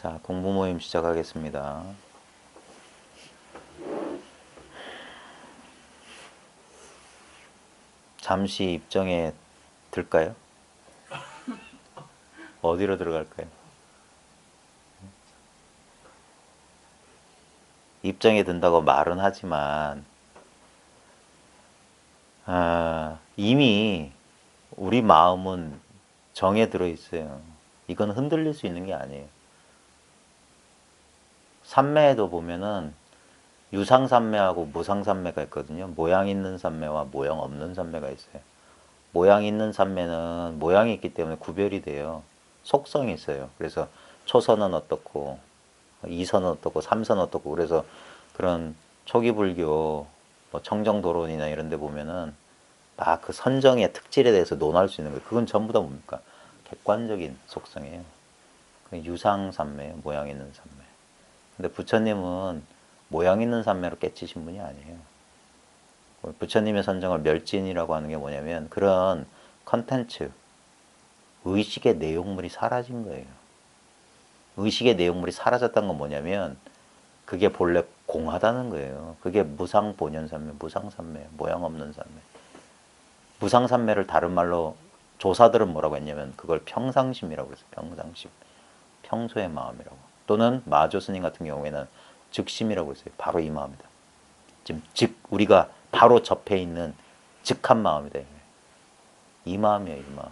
자, 공부 모임 시작하겠습니다. 잠시 입정에 들까요? 어디로 들어갈까요? 입정에 든다고 말은 하지만 이미 우리 마음은 정에 들어있어요. 이건 흔들릴 수 있는 게 아니에요. 삼매에도 보면은 유상삼매하고 무상삼매가 있거든요. 모양 있는 삼매와 모양 없는 삼매가 있어요. 모양 있는 삼매는 모양이 있기 때문에 구별이 돼요. 속성이 있어요. 그래서 초선은 어떻고 이선은 어떻고 삼선은 어떻고, 그래서 그런 초기 불교 뭐 청정도론이나 이런 데 보면은 막 그 선정의 특질에 대해서 논할 수 있는 거예요. 그건 전부 다 뭡니까? 객관적인 속성이에요. 유상삼매, 모양 있는 삼매. 근데 부처님은 모양 있는 삼매로 깨치신 분이 아니에요. 부처님의 선정을 멸진이라고 하는 게 뭐냐면 그런 컨텐츠, 의식의 내용물이 사라진 거예요. 의식의 내용물이 사라졌다는 건 뭐냐면 그게 본래 공하다는 거예요. 그게 무상본연삼매, 무상삼매, 모양 없는 삼매. 무상삼매를 다른 말로 조사들은 뭐라고 했냐면 그걸 평상심이라고 그랬어요. 평상심. 평소의 마음이라고. 또는 마조 스님 같은 경우에는 즉심이라고 했어요. 바로 이 마음이다. 지금 즉 우리가 바로 접해 있는 즉한 마음이다. 이 마음이에요. 이 마음.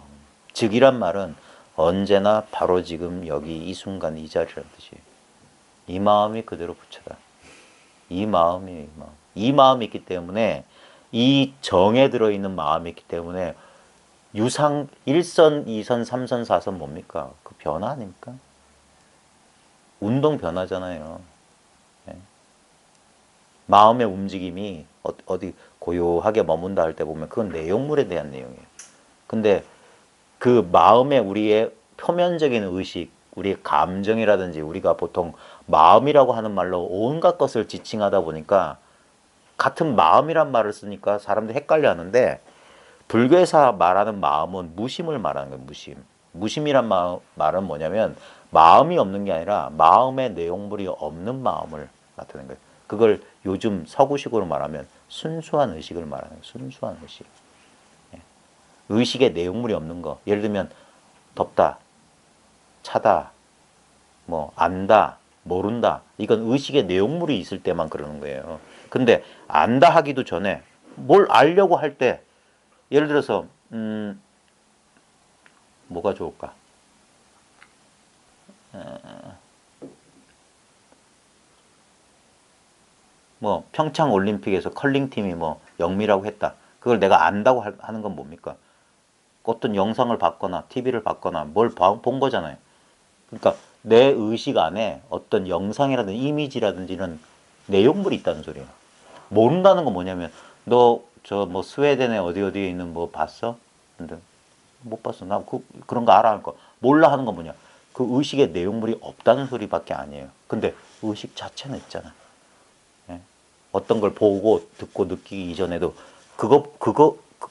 즉이란 말은 언제나 바로 지금 여기 이 순간 이 자리라는 뜻이에요. 이 마음이 그대로 부처다. 이 마음이에요. 이 마음. 이 마음이 있기 때문에 이 정에 들어있는 마음이 있기 때문에 유상 1선, 2선, 3선, 4선 뭡니까? 그 변화 아닙니까? 운동 변화잖아요. 네. 마음의 움직임이 어디 고요하게 머문다 할 때 보면 그건 내용물에 대한 내용이에요. 근데 그 마음의 우리의 표면적인 의식, 우리의 감정이라든지 우리가 보통 마음이라고 하는 말로 온갖 것을 지칭하다 보니까 같은 마음이란 말을 쓰니까 사람들이 헷갈려 하는데 불교에서 말하는 마음은 무심을 말하는 거예요. 무심. 무심이란 말은 뭐냐면 마음이 없는 게 아니라 마음의 내용물이 없는 마음을 나타내는 거예요. 그걸 요즘 서구식으로 말하면 순수한 의식을 말하는 거예요. 순수한 의식. 의식의 내용물이 없는 거. 예를 들면 덥다, 차다, 뭐 안다, 모른다. 이건 의식의 내용물이 있을 때만 그러는 거예요. 근데 안다 하기도 전에 뭘 알려고 할 때 예를 들어서 뭐가 좋을까? 뭐 평창 올림픽에서 컬링 팀이 뭐 영미라고 했다. 그걸 내가 안다고 하는 건 뭡니까? 어떤 영상을 봤거나 TV를 봤거나 뭘 본 거잖아요. 그러니까 내 의식 안에 어떤 영상이라든지 이미지라든지 이런 내용물이 있다는 소리예요. 모른다는 건 뭐냐면 너 저 뭐 스웨덴에 어디에 있는 뭐 봤어? 근데 못 봤어. 나 그런 거 알아. 하니까 몰라 하는 건 뭐냐? 그 의식의 내용물이 없다는 소리밖에 아니에요. 근데 의식 자체는 있잖아. 예? 어떤 걸 보고 듣고 느끼기 이전에도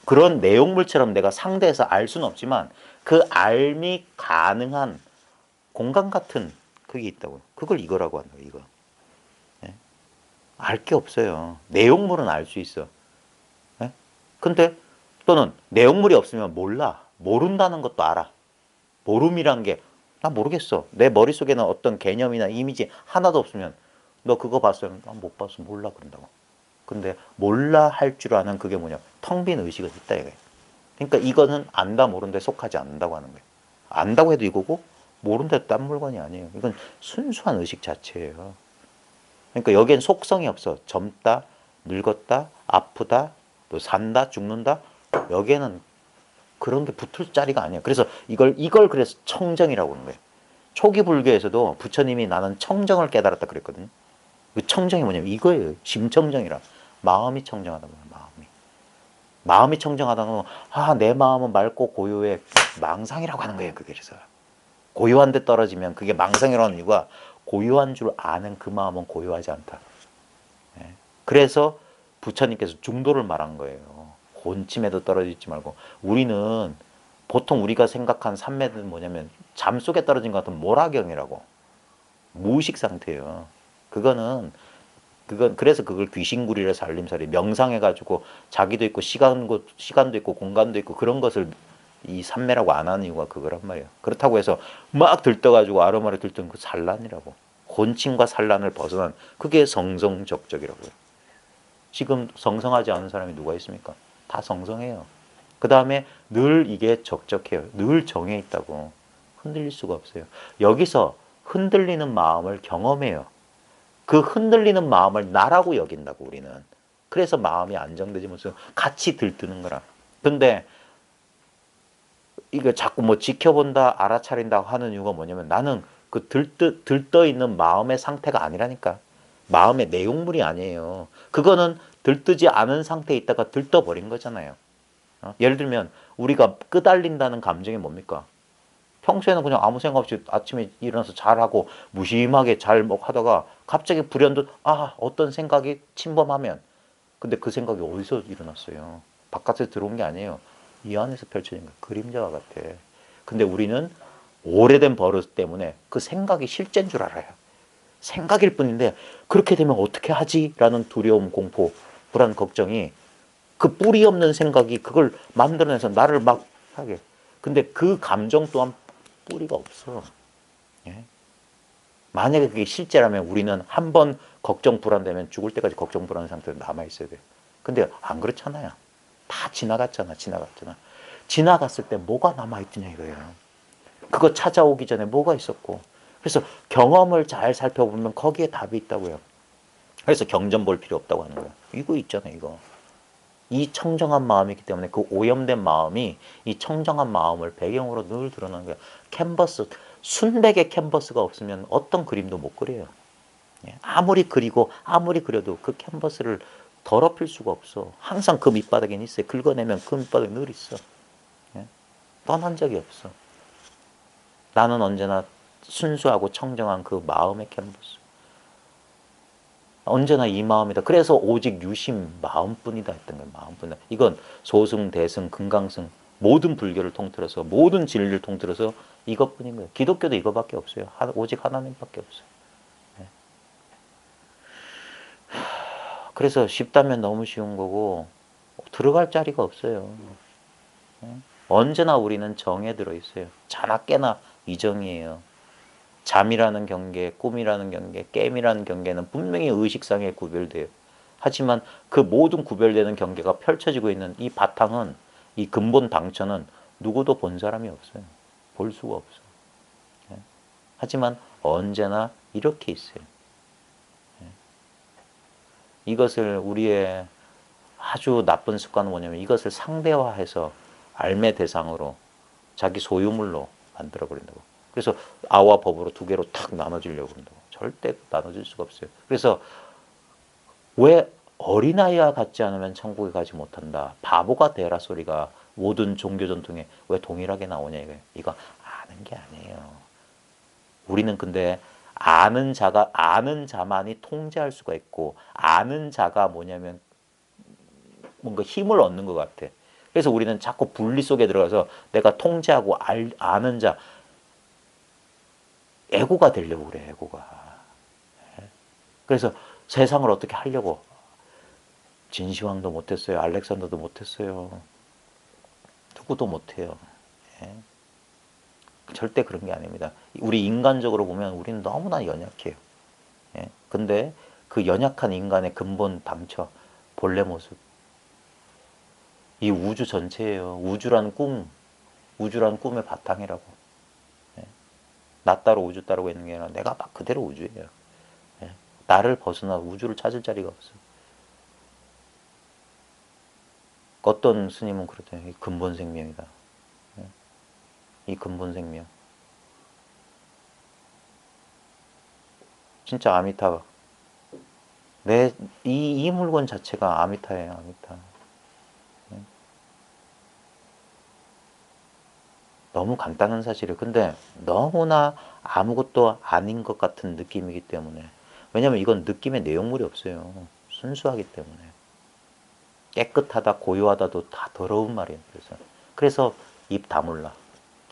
그런 내용물처럼 내가 상대해서 알 수는 없지만 그 알미 가능한 공간 같은 그게 있다고요. 그걸 이거라고 한다. 이거. 예? 알 게 없어요. 내용물은 알 수 있어. 예? 근데 또는 내용물이 없으면 몰라. 모른다는 것도 알아. 모름이란 게 나 모르겠어. 내 머릿속에는 어떤 개념이나 이미지 하나도 없으면 너 그거 봤어요? 나 못 봤어. 몰라 그런다고. 근데 몰라 할 줄 아는 그게 뭐냐? 텅 빈 의식은 있다 이거예요. 그러니까 이거는 안다 모른다에 속하지 않는다고 하는 거예요. 안다고 해도 이거고 모른다 딴 물건이 아니에요. 이건 순수한 의식 자체예요. 그러니까 여기엔 속성이 없어. 젊다, 늙었다, 아프다, 또 산다, 죽는다. 여기에는 그런 게 붙을 자리가 아니에요. 그래서 이걸 그래서 청정이라고 하는 거예요. 초기 불교에서도 부처님이 나는 청정을 깨달았다 그랬거든요. 그 청정이 뭐냐면 이거예요. 심청정이라. 마음이 청정하다 보면 마음이 청정하다는 건 내 마음은 맑고 고요해. 망상이라고 하는 거예요. 그게 그래서 고요한 데 떨어지면 그게 망상이라는 이유가 고요한 줄 아는 그 마음은 고요하지 않다. 그래서 부처님께서 중도를 말한 거예요. 곤침에도 떨어지지 말고. 우리는 보통 우리가 생각한 삼매는 뭐냐면 잠 속에 떨어진 것 같은 모라경이라고. 무의식 상태예요. 그건 그래서 그걸 귀신구리를 살림살이 명상해가지고 자기도 있고 시간도 있고 공간도 있고 그런 것을 이 삼매라고 안 하는 이유가 그거란 말이에요. 그렇다고 해서 막 들떠가지고 아로마를 들뜬 그 산란이라고. 혼침과 산란을 벗어난 그게 성성적적이라고요. 지금 성성하지 않은 사람이 누가 있습니까? 다 성성해요. 그 다음에 늘 이게 적적해요. 늘 정해 있다고. 흔들릴 수가 없어요. 여기서 흔들리는 마음을 경험해요. 그 흔들리는 마음을 나라고 여긴다고 우리는. 그래서 마음이 안정되지 못해서 같이 들뜨는 거라. 근데 이거 자꾸 뭐 지켜본다, 알아차린다 하는 이유가 뭐냐면 나는 그 들떠 있는 마음의 상태가 아니라니까. 마음의 내용물이 아니에요. 그거는 들뜨지 않은 상태에 있다가 들떠버린 거잖아요. 예를 들면 우리가 끄달린다는 감정이 뭡니까? 평소에는 그냥 아무 생각 없이 아침에 일어나서 잘하고 무심하게 잘 하다가 갑자기 불현듯 어떤 생각이 침범하면 근데 그 생각이 어디서 일어났어요? 바깥에서 들어온 게 아니에요. 이 안에서 펼쳐진 거예요. 그림자와 같아. 근데 우리는 오래된 버릇 때문에 그 생각이 실제인 줄 알아요. 생각일 뿐인데 그렇게 되면 어떻게 하지? 라는 두려움, 공포, 불안, 걱정이 그 뿌리 없는 생각이 그걸 만들어내서 나를 막 하게. 근데 그 감정 또한 뿌리가 없어. 예? 만약에 그게 실제라면 우리는 한 번 걱정 불안되면 죽을 때까지 걱정 불안 상태로 남아 있어야 돼요. 근데 안 그렇잖아요. 다 지나갔잖아. 지나갔을 때 뭐가 남아 있더냐 이거예요. 그거 찾아오기 전에 뭐가 있었고. 그래서 경험을 잘 살펴보면 거기에 답이 있다고요. 그래서 경전 볼 필요 없다고 하는 거예요. 이거 있잖아요, 이거. 이 청정한 마음이기 때문에 그 오염된 마음이 이 청정한 마음을 배경으로 늘 드러나는 거예요. 캔버스, 순백의 캔버스가 없으면 어떤 그림도 못 그려요. 아무리 그리고 아무리 그려도 그 캔버스를 더럽힐 수가 없어. 항상 그 밑바닥에 있어요. 긁어내면 그 밑바닥에 늘 있어. 떠난 적이 없어. 나는 언제나 순수하고 청정한 그 마음의 캔버스. 언제나 이 마음이다. 그래서 오직 유심 마음뿐이다 했던 거예요. 마음뿐이다. 이건 소승, 대승, 금강승 모든 불교를 통틀어서 모든 진리를 통틀어서 이것뿐인 거예요. 기독교도 이거밖에 없어요. 오직 하나님밖에 없어요. 그래서 쉽다면 너무 쉬운 거고 들어갈 자리가 없어요. 언제나 우리는 정에 들어있어요. 자나 깨나 이 정이에요. 잠이라는 경계, 꿈이라는 경계, 게임이라는 경계는 분명히 의식상에 구별돼요. 하지만 그 모든 구별되는 경계가 펼쳐지고 있는 이 바탕은 이 근본 당처는 누구도 본 사람이 없어요. 볼 수가 없어. 하지만 언제나 이렇게 있어요. 이것을 우리의 아주 나쁜 습관은 뭐냐면 이것을 상대화해서 알매 대상으로 자기 소유물로 만들어 버린다고. 그래서 아와 법으로 두 개로 탁 나눠지려고 한다고. 절대 나눠질 수가 없어요. 그래서 왜 어린아이와 같지 않으면 천국에 가지 못한다. 바보가 되라 소리가 모든 종교 전통에 왜 동일하게 나오냐 이거예요. 이거 아는 게 아니에요. 우리는 근데 아는 자만이 통제할 수가 있고 아는 자가 뭐냐면 뭔가 힘을 얻는 것 같아. 그래서 우리는 자꾸 분리 속에 들어가서 내가 통제하고 아는 자 에고가 되려고 그래. 에고가. 그래서 세상을 어떻게 하려고 진시황도 못했어요. 알렉산더도 못했어요. 누구도 못해요. 절대 그런 게 아닙니다. 우리 인간적으로 보면 우리는 너무나 연약해요. 근데 그 연약한 인간의 근본 당처, 본래 모습, 이 우주 전체예요. 우주란 꿈의 바탕이라고. 나 따로 우주 따르고 있는 게 아니라 내가 막 그대로 우주예요. 나를 벗어나 우주를 찾을 자리가 없어. 어떤 스님은 그러대요. 이 근본 생명이다. 이 근본 생명. 진짜 아미타. 이 물건 자체가 아미타예요. 아미타. 너무 간단한 사실이에요. 근데 너무나 아무것도 아닌 것 같은 느낌이기 때문에. 왜냐면 이건 느낌의 내용물이 없어요. 순수하기 때문에. 깨끗하다, 고요하다도 다 더러운 말이에요. 그래서 입 다물라.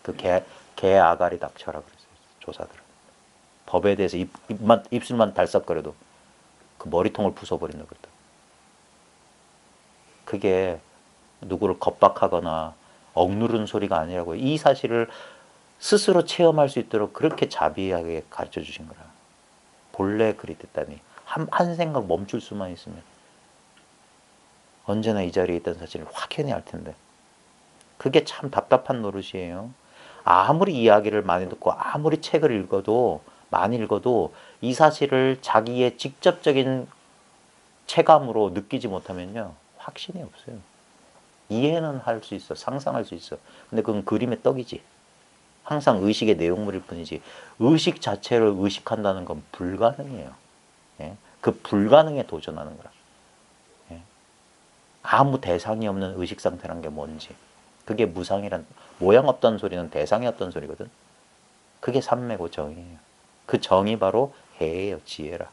그 개 아가리 닥쳐라 그랬어요. 조사들은. 법에 대해서 입술만 달싹거려도 그 머리통을 부숴버린다 그랬다. 그게 누구를 겁박하거나 억누르는 소리가 아니라고. 이 사실을 스스로 체험할 수 있도록 그렇게 자비하게 가르쳐 주신 거라. 본래 그리 됐다니. 한 생각 멈출 수만 있으면 언제나 이 자리에 있던 사실을 확연히 알 텐데. 그게 참 답답한 노릇이에요. 아무리 이야기를 많이 듣고 아무리 책을 읽어도 많이 읽어도 이 사실을 자기의 직접적인 체감으로 느끼지 못하면요. 확신이 없어요. 이해는 할 수 있어. 상상할 수 있어. 근데 그건 그림의 떡이지. 항상 의식의 내용물일 뿐이지 의식 자체를 의식한다는 건 불가능해요. 예? 그 불가능에 도전하는 거라. 예? 아무 대상이 없는 의식 상태란 게 뭔지. 그게 무상이란 모양 없던 소리는 대상이 없던 소리거든. 그게 삼매고 정이에요. 그 정이 바로 해예요. 지혜라.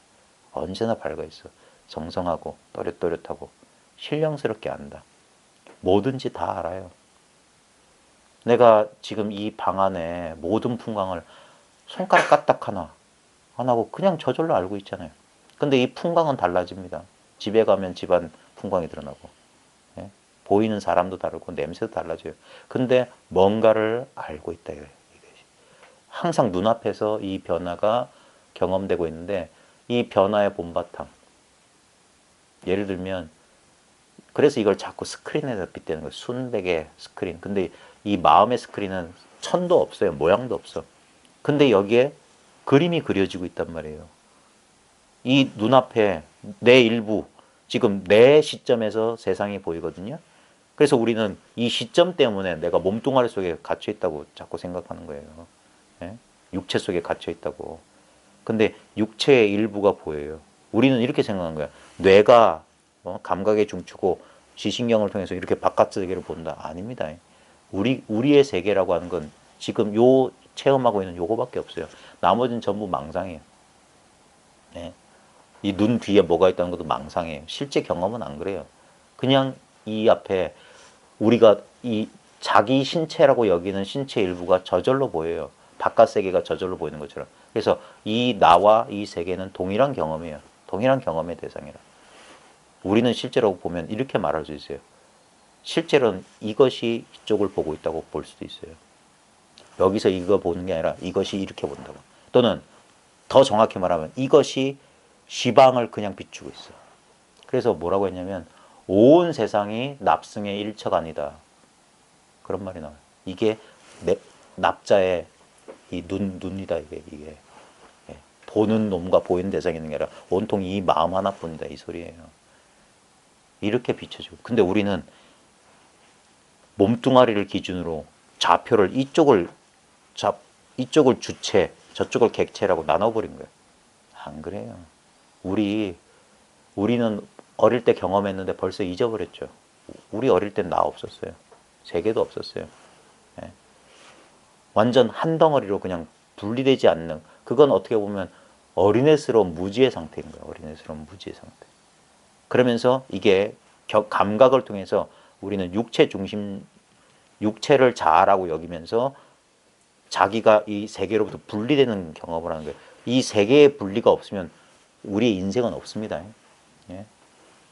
언제나 밝아 있어. 정성하고 또렷또렷하고 신령스럽게 안다. 뭐든지 다 알아요. 내가 지금 이 방 안에 모든 풍광을 손가락 까딱 하나 안 하고 그냥 저절로 알고 있잖아요. 근데 이 풍광은 달라집니다. 집에 가면 집안 풍광이 드러나고 예? 보이는 사람도 다르고 냄새도 달라져요. 근데 뭔가를 알고 있다. 항상 눈앞에서 이 변화가 경험되고 있는데 이 변화의 본바탕 예를 들면 그래서 이걸 자꾸 스크린에다 빗대는 거예요. 순백의 스크린. 근데 이 마음의 스크린은 천도 없어요. 모양도 없어. 근데 여기에 그림이 그려지고 있단 말이에요. 이 눈앞에 내 일부, 지금 내 시점에서 세상이 보이거든요. 그래서 우리는 이 시점 때문에 내가 몸뚱아리 속에 갇혀 있다고 자꾸 생각하는 거예요. 예? 육체 속에 갇혀 있다고. 근데 육체의 일부가 보여요. 우리는 이렇게 생각하는 거야. 뇌가 감각에 춤추고 지신경을 통해서 이렇게 바깥 세계를 본다. 아닙니다. 우리의 세계라고 하는 건 지금 요 체험하고 있는 요거밖에 없어요. 나머지는 전부 망상이에요. 네. 이 눈 뒤에 뭐가 있다는 것도 망상이에요. 실제 경험은 안 그래요. 그냥 이 앞에 우리가 이 자기 신체라고 여기는 신체 일부가 저절로 보여요. 바깥 세계가 저절로 보이는 것처럼. 그래서 이 나와 이 세계는 동일한 경험이에요. 동일한 경험의 대상이라. 우리는 실제로 보면 이렇게 말할 수 있어요. 실제로는 이것이 이쪽을 보고 있다고 볼 수도 있어요. 여기서 이거 보는 게 아니라 이것이 이렇게 본다고. 또는 더 정확히 말하면 이것이 시방을 그냥 비추고 있어. 그래서 뭐라고 했냐면 온 세상이 납승의 일처간이다. 그런 말이 나와요. 이게 납자의 이 눈이다. 이게 예. 보는 놈과 보이는 대상이 있는 게 아니라 온통 이 마음 하나뿐이다. 이 소리예요. 이렇게 비춰지고. 근데 우리는 몸뚱아리를 기준으로 좌표를 이쪽을 주체, 저쪽을 객체라고 나눠버린 거예요. 안 그래요. 우리는 어릴 때 경험했는데 벌써 잊어버렸죠. 우리 어릴 땐 나 없었어요. 세계도 없었어요. 예. 완전 한 덩어리로 그냥 분리되지 않는, 그건 어떻게 보면 어린애스러운 무지의 상태인 거예요. 어린애스러운 무지의 상태. 그러면서 이게 감각을 통해서 우리는 육체를 자아라고 여기면서 자기가 이 세계로부터 분리되는 경험을 하는 거예요. 이 세계의 분리가 없으면 우리의 인생은 없습니다. 예?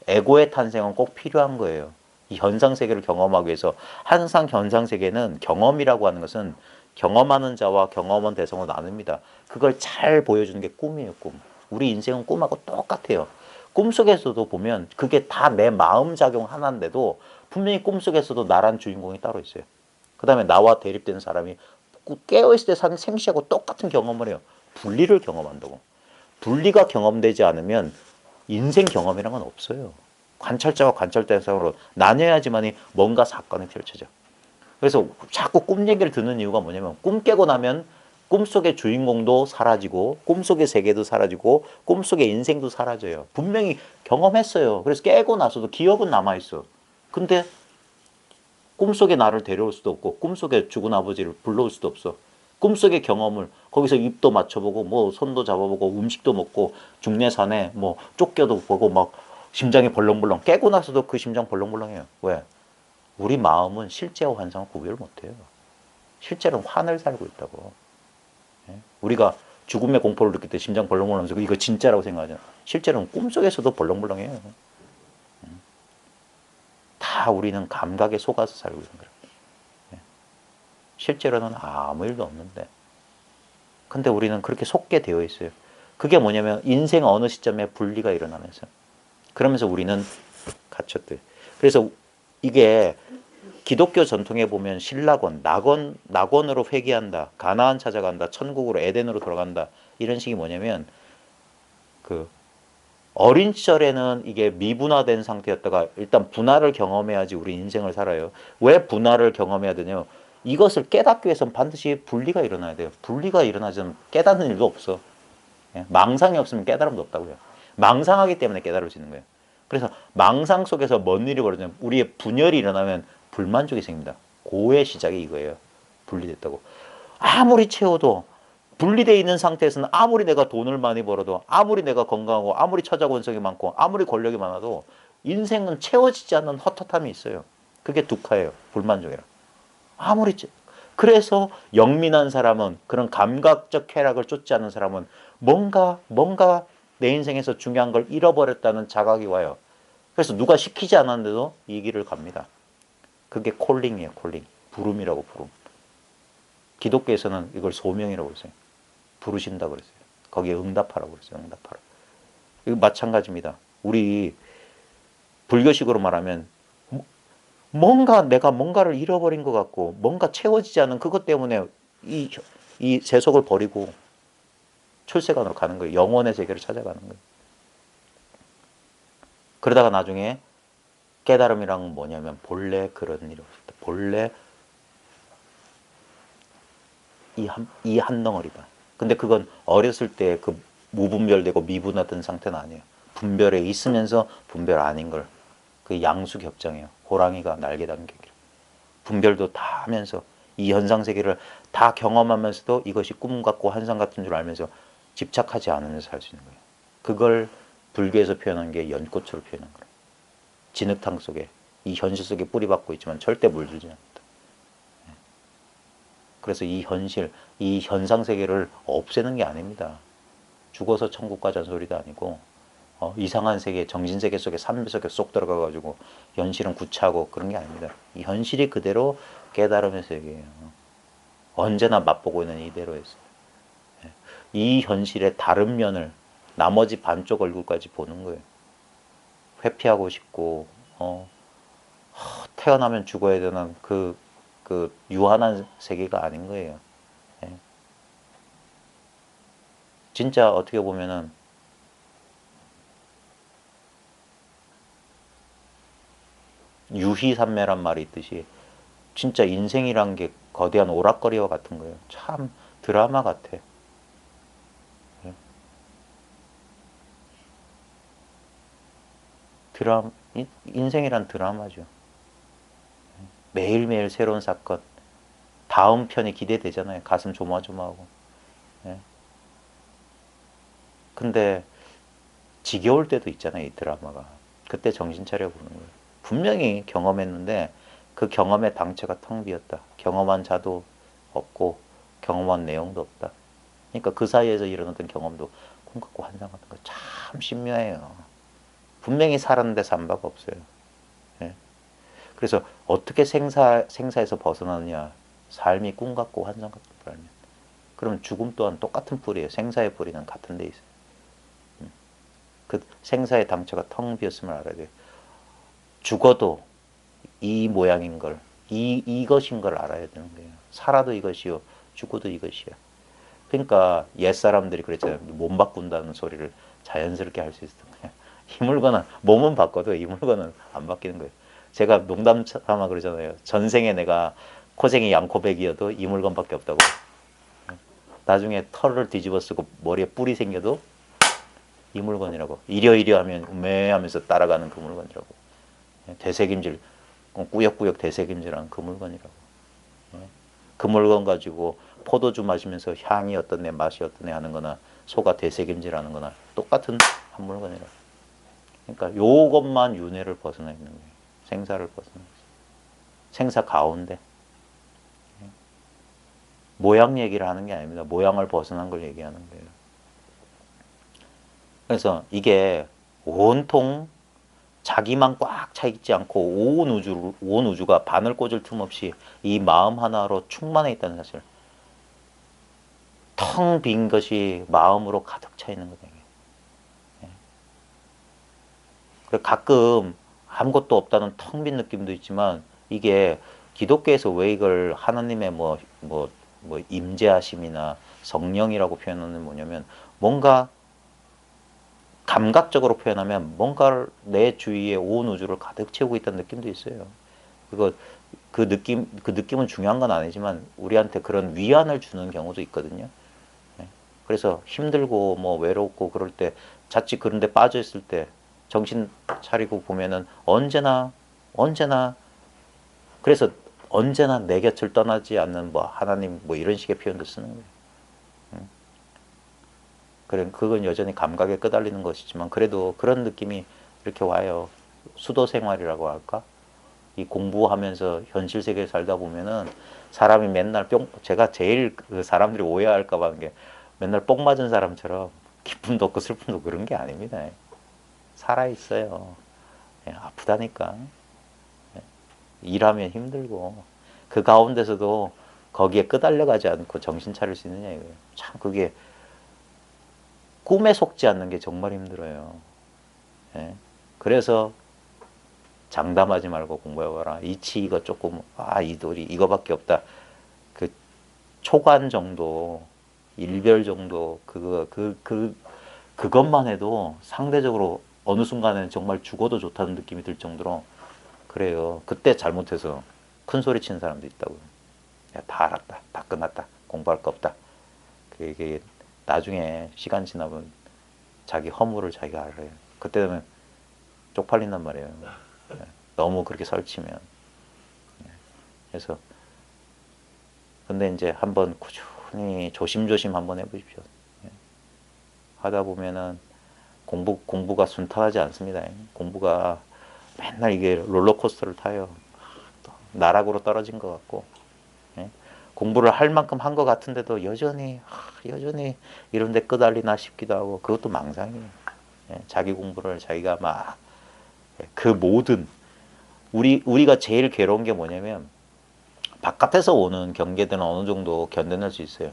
에고의 탄생은 꼭 필요한 거예요. 이 현상세계를 경험하기 위해서 항상 현상세계는 경험이라고 하는 것은 경험하는 자와 경험한 대상으로 나눕니다. 그걸 잘 보여주는 게 꿈이에요. 꿈. 우리 인생은 꿈하고 똑같아요. 꿈속에서도 보면 그게 다 내 마음작용 하나인데도 분명히 꿈속에서도 나란 주인공이 따로 있어요. 그 다음에 나와 대립되는 사람이 깨어있을 때 사는 생시하고 똑같은 경험을 해요. 분리를 경험한다고. 분리가 경험되지 않으면 인생 경험이란 건 없어요. 관찰자와 관찰 대상으로 나뉘어야지만이 뭔가 사건이 펼쳐져. 그래서 자꾸 꿈 얘기를 듣는 이유가 뭐냐면 꿈 깨고 나면 꿈속의 주인공도 사라지고 꿈속의 세계도 사라지고 꿈속의 인생도 사라져요. 분명히 경험했어요. 그래서 깨고 나서도 기억은 남아있어. 근데 꿈속에 나를 데려올 수도 없고 꿈속에 죽은 아버지를 불러올 수도 없어. 꿈속의 경험을 거기서 입도 맞춰보고 뭐 손도 잡아보고 음식도 먹고 중내산에 뭐 쫓겨도 보고 막 심장이 벌렁벌렁 깨고 나서도 그 심장 벌렁벌렁해요. 왜? 우리 마음은 실제와 환상을 구별 못해요. 실제로는 환을 살고 있다고. 우리가 죽음의 공포를 느낄 때 심장 벌렁벌렁하면서 이거 진짜라고 생각하잖아. 실제로는 꿈속에서도 벌렁벌렁해요. 다 우리는 감각에 속아서 살고 있는 거예요. 실제로는 아무 일도 없는데. 근데 우리는 그렇게 속게 되어 있어요. 그게 뭐냐면 인생 어느 시점에 분리가 일어나면서. 그러면서 우리는 갇혔대. 그래서 이게 기독교 전통에 보면 신락원, 낙원으로 회귀한다, 가나안 찾아간다, 천국으로 에덴으로 돌아간다 이런 식이 뭐냐면 그 어린 시절에는 이게 미분화된 상태였다가 일단 분화를 경험해야지 우리 인생을 살아요. 왜 분화를 경험해야 되냐? 이것을 깨닫기 위해서는 반드시 분리가 일어나야 돼요. 분리가 일어나지 않으면 깨닫는 일도 없어. 망상이 없으면 깨달음도 없다고요. 망상하기 때문에 깨달아지는 거예요. 그래서 망상 속에서 뭔 일이 벌어지냐면 우리의 분열이 일어나면 불만족이 생깁니다. 고의 시작이 이거예요. 분리됐다고. 아무리 채워도 분리되어 있는 상태에서는 아무리 내가 돈을 많이 벌어도 아무리 내가 건강하고 아무리 처자 권속이 많고 아무리 권력이 많아도 인생은 채워지지 않는 헛헛함이 있어요. 그게 두카예요. 불만족이라. 아무리 그래서 영민한 사람은 그런 감각적 쾌락을 쫓지 않는 사람은 뭔가 내 인생에서 중요한 걸 잃어버렸다는 자각이 와요. 그래서 누가 시키지 않았는데도 이 길을 갑니다. 그게 콜링이에요. 콜링. 부름이라고 부름. 기독교에서는 이걸 소명이라고 했어요. 부르신다 그랬어요. 거기에 응답하라고 그랬어요. 응답하라. 이거 마찬가지입니다. 우리 불교식으로 말하면 뭔가 내가 뭔가를 잃어버린 것 같고 뭔가 채워지지 않은 그것 때문에 이 세속을 버리고 출세관으로 가는 거예요. 영혼의 세계를 찾아가는 거예요. 그러다가 나중에 깨달음이란 건 뭐냐면 본래 그런 일이 없었다. 본래 이 한 덩어리다. 근데 그건 어렸을 때 그 무분별되고 미분화된 상태는 아니에요. 분별에 있으면서 분별 아닌 걸. 그 양수격정이에요. 호랑이가 날개 단계기. 분별도 다 하면서 이 현상 세계를 다 경험하면서도 이것이 꿈 같고 환상 같은 줄 알면서 집착하지 않으면서 살 수 있는 거예요. 그걸 불교에서 표현한 게 연꽃으로 표현한 거예요. 진흙탕 속에 이 현실 속에 뿌리 박고 있지만 절대 물들지 않는다. 그래서 이 현실, 이 현상 세계를 없애는 게 아닙니다. 죽어서 천국 가자는 소리도 아니고 이상한 세계, 정신 세계 속에 삼배 속에 쏙 들어가가지고 현실은 구차하고 그런 게 아닙니다. 이 현실이 그대로 깨달음의 세계예요. 언제나 맛보고 있는 이대로였어요. 이 현실의 다른 면을 나머지 반쪽 얼굴까지 보는 거예요. 회피하고 싶고 태어나면 죽어야 되는 그 유한한 세계가 아닌 거예요. 예. 진짜 어떻게 보면은 유희산매란 말이 있듯이 진짜 인생이란 게 거대한 오락거리와 같은 거예요. 참 드라마 같아. 예. 인생이란 드라마죠. 매일매일 새로운 사건. 다음 편이 기대되잖아요. 가슴 조마조마하고. 예. 근데 지겨울 때도 있잖아요. 이 드라마가. 그때 정신 차려 보는 거예요. 분명히 경험했는데 그 경험의 당체가 텅 비었다. 경험한 자도 없고 경험한 내용도 없다. 그러니까 그 사이에서 일어났던 경험도 꿈 같고 환상 같은 거 참 신묘해요. 분명히 살았는데 산 바가 없어요. 예? 그래서 어떻게 생사에서 벗어나느냐. 삶이 꿈 같고 환상 같은 걸 알면. 그러면 죽음 또한 똑같은 뿔이에요. 생사의 뿌리는 같은 데 있어요. 그 생사의 당처가 텅 비었음을 알아야 돼요. 죽어도 이 모양인 걸, 이것인 걸 알아야 되는 거예요. 살아도 이것이요, 죽어도 이것이야. 그러니까 옛사람들이 그랬잖아요. 몸 바꾼다는 소리를 자연스럽게 할 수 있었던 거예요. 이 물건은, 몸은 바꿔도 이 물건은 안 바뀌는 거예요. 제가 농담 삼아 그러잖아요. 전생에 내가 코쟁이 양코백이어도 이 물건밖에 없다고. 나중에 털을 뒤집어 쓰고 머리에 뿔이 생겨도 이 물건이라고. 이려 하면 음메 하면서 따라가는 그 물건이라고. 되새김질, 꾸역꾸역 되새김질하는 그 물건이라고. 그 물건 가지고 포도주 마시면서 향이 어떠네, 맛이 어떠네 하는 거나 소가 되새김질 하는 거나 똑같은 한 물건이라고. 그러니까 요것만 윤회를 벗어나 있는 거예요. 생사를 벗어나 있어요. 생사 가운데. 모양 얘기를 하는 게 아닙니다. 모양을 벗어난 걸 얘기하는 거예요. 그래서 이게 온통 자기만 꽉 차 있지 않고 온 우주가 바늘 꽂을 틈 없이 이 마음 하나로 충만해 있다는 사실. 텅 빈 것이 마음으로 가득 차 있는 거예요. 그래 가끔 아무것도 없다는 텅 빈 느낌도 있지만 이게 기독교에서 왜 이걸 하나님의 뭐 임재하심이나 성령이라고 표현하는 뭐냐면 뭔가 감각적으로 표현하면 뭔가를 내 주위에 온 우주를 가득 채우고 있다는 느낌도 있어요. 그거 그 느낌은 중요한 건 아니지만 우리한테 그런 위안을 주는 경우도 있거든요. 그래서 힘들고 뭐 외롭고 그럴 때 자칫 그런 데 빠져 있을 때 정신 차리고 보면은 언제나 그래서 언제나 내 곁을 떠나지 않는 뭐 하나님 뭐 이런 식의 표현도 쓰는 거예요. 그래 그건 여전히 감각에 끄달리는 것이지만 그래도 그런 느낌이 이렇게 와요. 수도 생활이라고 할까? 이 공부하면서 현실 세계에 살다 보면은 사람이 맨날 제가 제일 그 사람들이 오해할까 봐 하는 게 맨날 뽕 맞은 사람처럼 기쁨도 없고 슬픔도 그런 게 아닙니다. 살아 있어요. 아프다니까. 일하면 힘들고 그 가운데서도 거기에 끄달려가지 않고 정신 차릴 수 있느냐 이거예요. 참 그게 꿈에 속지 않는 게 정말 힘들어요. 그래서 장담하지 말고 공부해봐라. 이치 이거 조금 이 돌이 이거밖에 없다. 그 초관 정도 일별 정도 그것만 해도 상대적으로 어느 순간에는 정말 죽어도 좋다는 느낌이 들 정도로 그래요. 그때 잘못해서 큰 소리 치는 사람도 있다고요. 야, 다 알았다. 다 끝났다. 공부할 거 없다. 그게 나중에 시간 지나면 자기 허물을 자기가 알아요. 그때 되면 쪽팔린단 말이에요. 너무 그렇게 설치면. 그래서 근데 이제 한번 꾸준히 조심조심 한번 해보십시오. 하다 보면은 공부가 순탄하지 않습니다. 공부가 맨날 이게 롤러코스터를 타요. 나락으로 떨어진 것 같고 공부를 할 만큼 한 것 같은데도 여전히 이런 데 끄달리나 싶기도 하고 그것도 망상이에요. 자기 공부를 자기가 막 그 모든 우리가 제일 괴로운 게 뭐냐면 바깥에서 오는 경계들은 어느 정도 견뎌낼 수 있어요.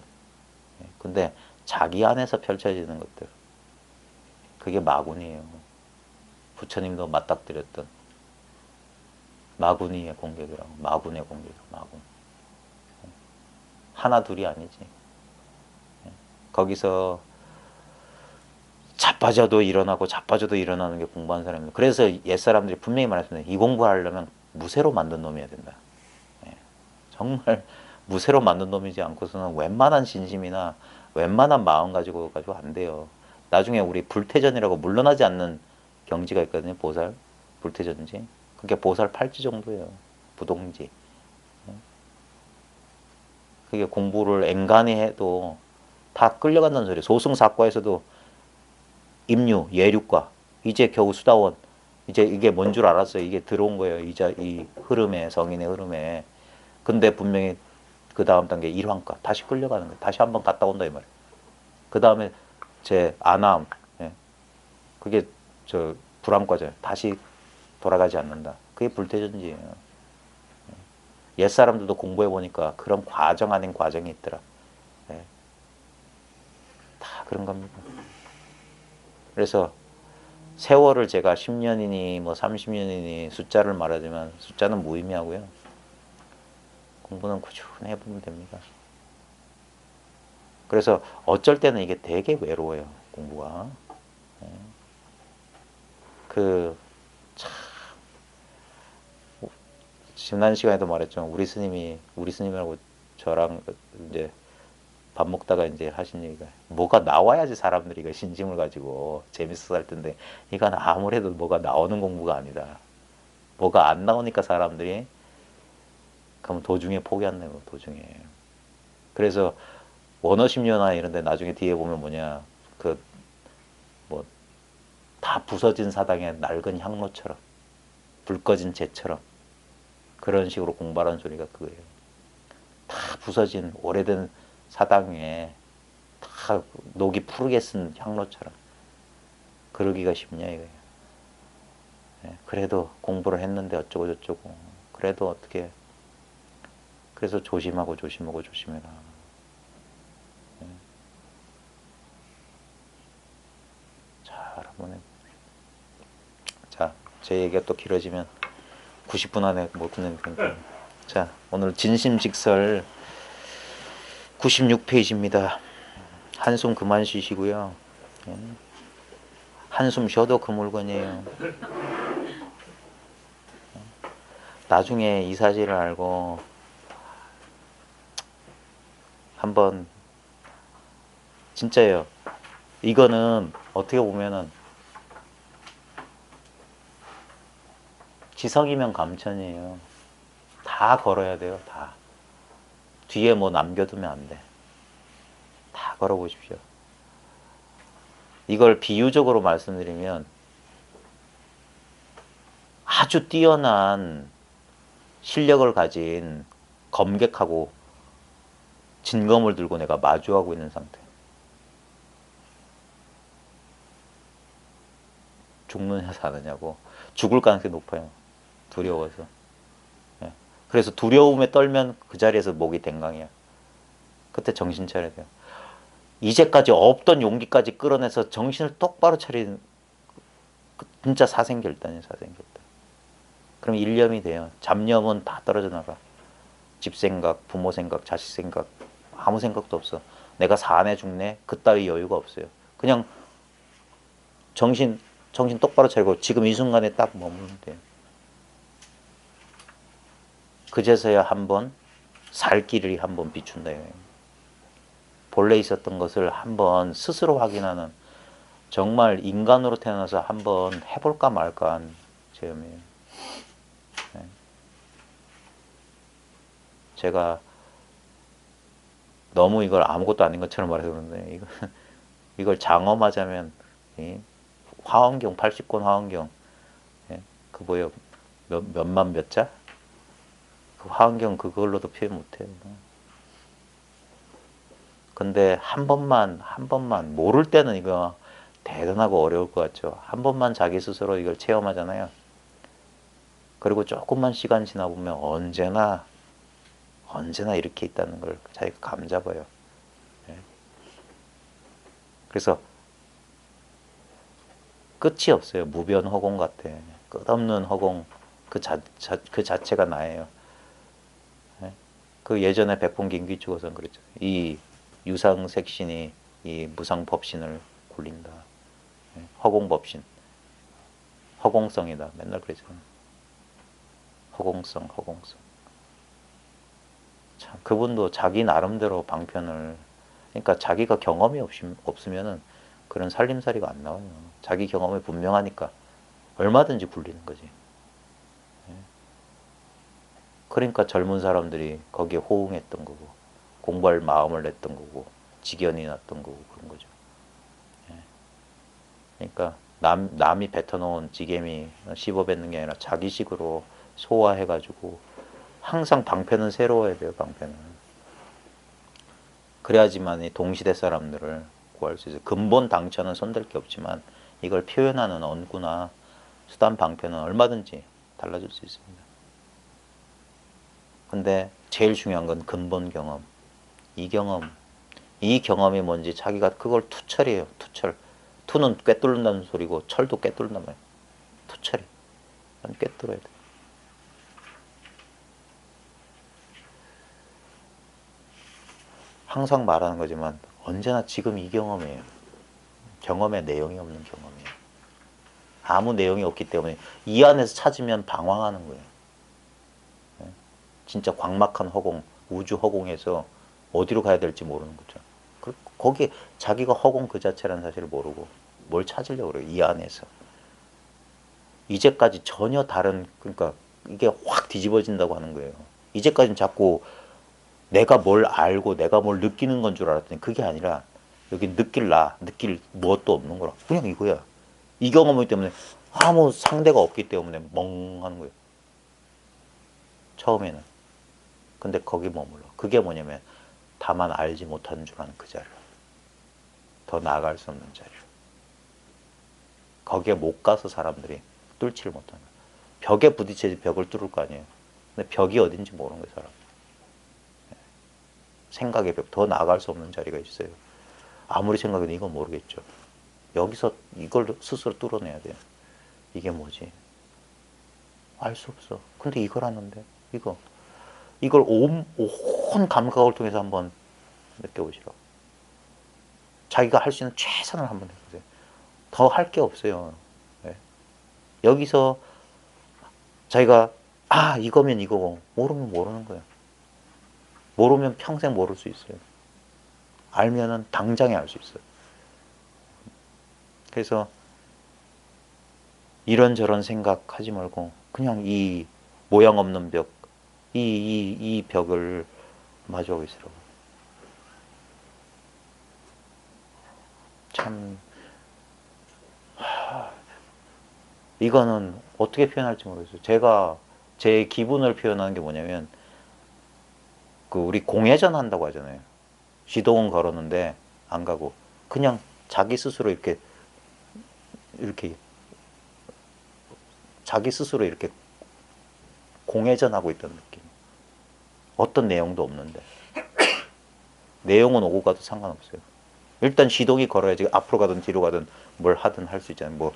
근데 자기 안에서 펼쳐지는 것들 그게 마군이에요. 부처님도 맞닥뜨렸던 마군이의 공격이라고. 마군의 공격, 마군. 하나 둘이 아니지. 거기서 자빠져도 일어나고 자빠져도 일어나는 게 공부한 사람입니다. 그래서 옛사람들이 분명히 말했습니다. 이 공부하려면 무쇠로 만든 놈이어야 된다. 정말 무쇠로 만든 놈이지 않고서는 웬만한 진심이나 웬만한 마음 가지고 안 돼요. 나중에 우리 불태전이라고 물러나지 않는 경지가 있거든요. 보살 불태전지. 그게 보살 팔찌 정도예요. 부동지. 그게 공부를 앵간히 해도 다 끌려간다는 소리예요. 소승사과에서도 임류, 예류과 이제 겨우 수다원 이제 이게 뭔 줄 알았어요. 이게 들어온 거예요. 이 흐름에 성인의 흐름에. 근데 분명히 그 다음 단계 일환과 다시 끌려가는 거예요. 다시 한번 갔다 온다 이 말이에요. 그 다음에 제 아남 그게 저 불안과잖아요. 다시 돌아가지 않는다. 그게 불태전지예요. 옛사람들도 공부해 보니까 그런 과정 아닌 과정이 있더라. 다 그런 겁니다. 그래서 세월을 제가 10년이니 뭐 30년이니 숫자를 말하지만 숫자는 무의미하고요. 공부는 꾸준히 해보면 됩니다. 그래서 어쩔 때는 이게 되게 외로워요. 공부가. 참 지난 시간에도 말했지만 우리 스님이라고 저랑 이제 밥 먹다가 이제 하신 얘기가 뭐가 나와야지 사람들이 이거 신심을 가지고 재밌어 할 텐데 이건 아무래도 뭐가 나오는 공부가 아니다. 뭐가 안 나오니까 사람들이 그럼 도중에 포기한다는 거 도중에. 그래서 원어심료나 이런 데 나중에 뒤에 보면 뭐냐 그 뭐 다 부서진 사당에 낡은 향로처럼 불 꺼진 재처럼 그런 식으로 공부하라는 소리가 그거예요. 다 부서진 오래된 사당 위에 다 녹이 푸르게 쓴 향로처럼 그러기가 쉽냐 이거예요. 예, 그래도 공부를 했는데 어쩌고 저쩌고 그래도 어떻게 그래서 조심하고 조심하고 조심해라. 예. 잘 한번 해. 자, 제 얘기가 또 길어지면 90분 안에 못 듣는 거니까. 자, 오늘 진심직설 96페이지입니다. 한숨 그만 쉬시고요. 예. 한숨 쉬어도 그 물건이에요. 나중에 이 사실을 알고 한번 진짜예요. 이거는 어떻게 보면은 지성이면 감천이에요. 다 걸어야 돼요. 다. 뒤에 뭐 남겨두면 안 돼. 다 걸어보십시오. 이걸 비유적으로 말씀드리면 아주 뛰어난 실력을 가진 검객하고 진검을 들고 내가 마주하고 있는 상태. 죽느냐 사느냐고. 죽을 가능성이 높아요. 두려워서. 예. 그래서 두려움에 떨면 그 자리에서 목이 댕강이야. 그때 정신 차려야 돼요. 이제까지 없던 용기까지 끌어내서 정신을 똑바로 차리는 진짜 사생결단이에요. 사생결단. 그럼 일념이 돼요. 잡념은 다 떨어져 나가. 집 생각, 부모 생각, 자식 생각 아무 생각도 없어. 내가 사네 죽네 그따위 여유가 없어요. 그냥 정신 똑바로 차리고 지금 이 순간에 딱 머무르면 돼요. 그제서야 한번 살 길을 한번 비춘다. 본래 있었던 것을 한번 스스로 확인하는 정말 인간으로 태어나서 한번 해볼까 말까 한 체험이에요. 네. 제가 너무 이걸 아무것도 아닌 것처럼 말해서 그런데 이걸 장엄하자면 화엄경 80권 화엄경 그 뭐예요 몇만 몇 자? 그 화엄경 그걸로도 표현 못해요. 근데 한 번만 모를 때는 이거 대단하고 어려울 것 같죠. 한 번만 자기 스스로 이걸 체험하잖아요. 그리고 조금만 시간 지나 보면 언제나 이렇게 있다는 걸 자기가 감잡아요. 그래서 끝이 없어요. 무변 허공 같아. 끝없는 허공 그 자체가 나예요. 그 예전에 백본긴귀추고선 그랬죠. 이 유상색신이 이 무상법신을 굴린다. 허공법신. 허공성이다. 맨날 그랬잖아요. 허공성. 참 그분도 자기 나름대로 방편을 그러니까 자기가 경험이 없으면은 그런 살림살이가 안 나와요. 자기 경험이 분명하니까 얼마든지 굴리는 거지. 그러니까 젊은 사람들이 거기에 호응했던 거고 공부할 마음을 냈던 거고 직연이 났던 거고 그런 거죠. 그러니까 남이 뱉어놓은 지게미 씹어뱉는 게 아니라 자기식으로 소화해가지고 항상 방편은 새로워야 돼요. 방편은. 그래야지만 이 동시대 사람들을 구할 수 있어요. 근본 당처는 손댈 게 없지만 이걸 표현하는 언구나 수단 방편은 얼마든지 달라질 수 있습니다. 근데 제일 중요한 건 근본 경험. 이 경험이 뭔지 자기가 그걸 투철이에요. 투철. 투는 꿰뚫는다는 소리고 철도 꿰뚫는단 말이에요. 투철이. 꿰뚫어야 돼. 항상 말하는 거지만 언제나 지금 이 경험이에요. 경험에 내용이 없는 경험이에요. 아무 내용이 없기 때문에 이 안에서 찾으면 방황하는 거예요. 진짜 광막한 허공, 우주 허공에서 어디로 가야 될지 모르는 거죠. 거기에 자기가 허공 그 자체라는 사실을 모르고 뭘 찾으려고 그래요. 이 안에서. 이제까지 전혀 다른 그러니까 이게 확 뒤집어진다고 하는 거예요. 이제까지는 자꾸 내가 뭘 알고 내가 뭘 느끼는 건 줄 알았더니 그게 아니라 여기 느낄 무엇도 없는 거라. 그냥 이거야. 이 경험이기 때문에 아무 상대가 없기 때문에 멍하는 거예요. 처음에는. 근데 거기 머물러. 그게 뭐냐면 다만 알지 못하는 줄 아는 그 자료. 더 나아갈 수 없는 자료. 거기에 못 가서 사람들이 뚫지를 못하는 거예요. 벽에 부딪혀야지 벽을 뚫을 거 아니에요. 근데 벽이 어딘지 모르는 거예요, 사람. 생각의 벽, 더 나아갈 수 없는 자리가 있어요. 아무리 생각해도 이건 모르겠죠. 여기서 이걸 스스로 뚫어내야 돼요. 이게 뭐지? 알 수 없어. 근데 이걸 하는데, 이걸 온 감각을 통해서 한번 느껴보시라고. 자기가 할 수 있는 최선을 한번 해보세요. 더 할 게 없어요. 네. 여기서 자기가 이거면 이거고 모르면 모르는 거예요. 모르면 평생 모를 수 있어요. 알면은 당장에 알 수 있어요. 그래서 이런저런 생각하지 말고 그냥 이 모양 없는 벽, 이 벽을 마주하고 있으라고. 참 이거는 어떻게 표현할지 모르겠어요. 제가 제 기분을 표현하는 게 뭐냐면 그 우리 공회전 한다고 하잖아요. 시동은 걸었는데 안 가고 그냥 자기 스스로 이렇게 자기 스스로 이렇게 공회전하고 있다는 느낌. 어떤 내용도 없는데 내용은 오고 가도 상관없어요. 일단 시동이 걸어야지 앞으로 가든 뒤로 가든 뭘 하든 할 수 있잖아요. 뭐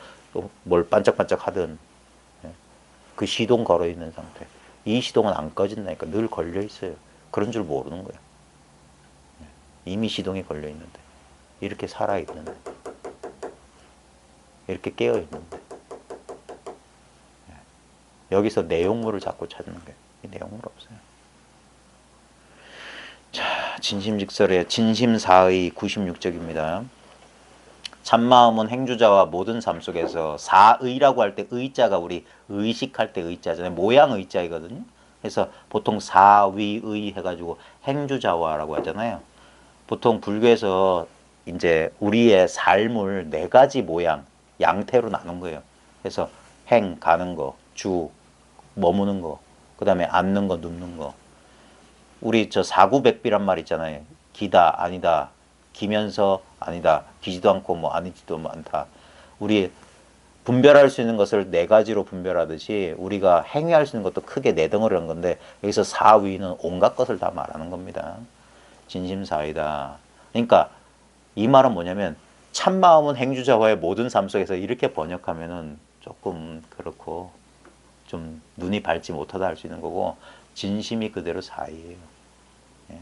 뭘 반짝반짝 하든 그 시동 걸어 있는 상태. 이 시동은 안 꺼진다니까. 늘 걸려 있어요. 그런 줄 모르는 거야. 이미 시동이 걸려 있는데 이렇게 살아 있는데 이렇게 깨어 있는데 여기서 내용물을 자꾸 찾는 거예요. 이 내용물 없어요. 자, 진심직설의 진심사의 96쪽입니다. 참마음은 행주자와 모든 삶 속에서 사의라고 할 때 의자가 우리 의식할 때 의자잖아요. 모양 의자이거든요. 그래서 보통 사위의 해가지고 행주자와라고 하잖아요. 보통 불교에서 이제 우리의 삶을 네 가지 모양, 양태로 나눈 거예요. 그래서 행, 가는 거, 주, 머무는 거, 그 다음에 앉는 거, 눕는 거. 우리 저 사구백비란 말 있잖아요. 기다, 아니다. 기면서 아니다. 기지도 않고 뭐 아니지도 않다. 우리 분별할 수 있는 것을 네 가지로 분별하듯이 우리가 행위할 수 있는 것도 크게 네 덩어리라는 건데 여기서 사위는 온갖 것을 다 말하는 겁니다. 진심사위다. 그러니까 이 말은 뭐냐면 참마음은 행주자와의 모든 삶 속에서 이렇게 번역하면은 조금 그렇고 좀 눈이 밝지 못하다 할 수 있는 거고 진심이 그대로 사위예요. 예.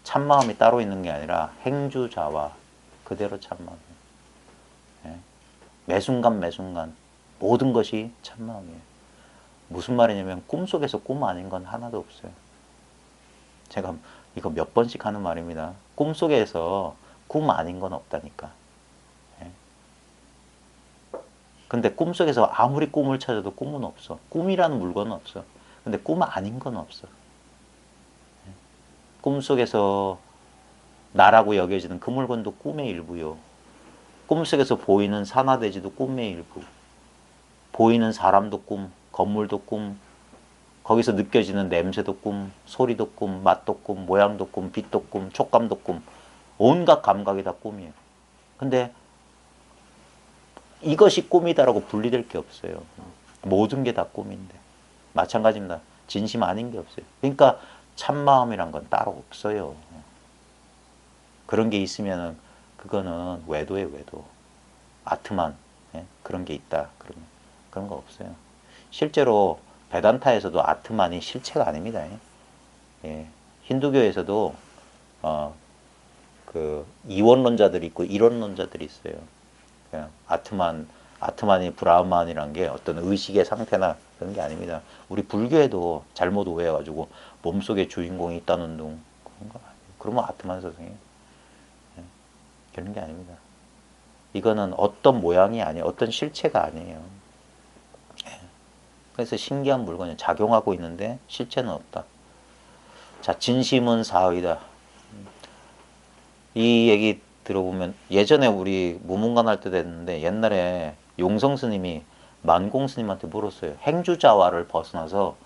참마음이 따로 있는 게 아니라 행주자와 그대로 참마음이에요. 예. 매순간 매순간 모든 것이 참마음이에요. 무슨 말이냐면 꿈속에서 꿈 아닌 건 하나도 없어요. 제가 이거 몇 번씩 하는 말입니다. 꿈속에서 꿈 아닌 건 없다니까. 예. 근데 꿈속에서 아무리 꿈을 찾아도 꿈은 없어. 꿈이라는 물건은 없어. 근데 꿈 아닌 건 없어. 예. 꿈속에서 나라고 여겨지는 그 물건도 꿈의 일부요. 꿈속에서 보이는 산화대지도 꿈의 일부. 보이는 사람도 꿈, 건물도 꿈, 거기서 느껴지는 냄새도 꿈, 소리도 꿈, 맛도 꿈, 모양도 꿈, 빛도 꿈, 촉감도 꿈. 온갖 감각이 다 꿈이에요. 근데 이것이 꿈이다라고 분리될 게 없어요. 모든 게 다 꿈인데. 마찬가지입니다. 진심 아닌 게 없어요. 그러니까 참마음이란 건 따로 없어요. 그런 게 있으면 그거는 외도예요, 외도. 아트만. 예? 그런 게 있다. 그런 거 없어요. 실제로 베단타에서도 아트만이 실체가 아닙니다. 예. 힌두교에서도 그 이원론자들이 있고 이론론자들이 있어요. 그냥 아트만이 브라흐만이란 게 어떤 의식의 상태나 그런 게 아닙니다. 우리 불교에도 잘못 오해해가지고 몸속에 주인공이 있다는 둥 그런 거 아니에요. 그러면 아트만 선생이에요. 예. 그런 게 아닙니다. 이거는 어떤 모양이 아니에요. 어떤 실체가 아니에요. 그래서 신기한 물건이 작용하고 있는데 실체는 없다. 자, 진심은 사의다. 이 얘기 들어보면 예전에 우리 무문관 할 때 됐는데 옛날에 용성 스님이 만공 스님한테 물었어요. 행주자와를 벗어나서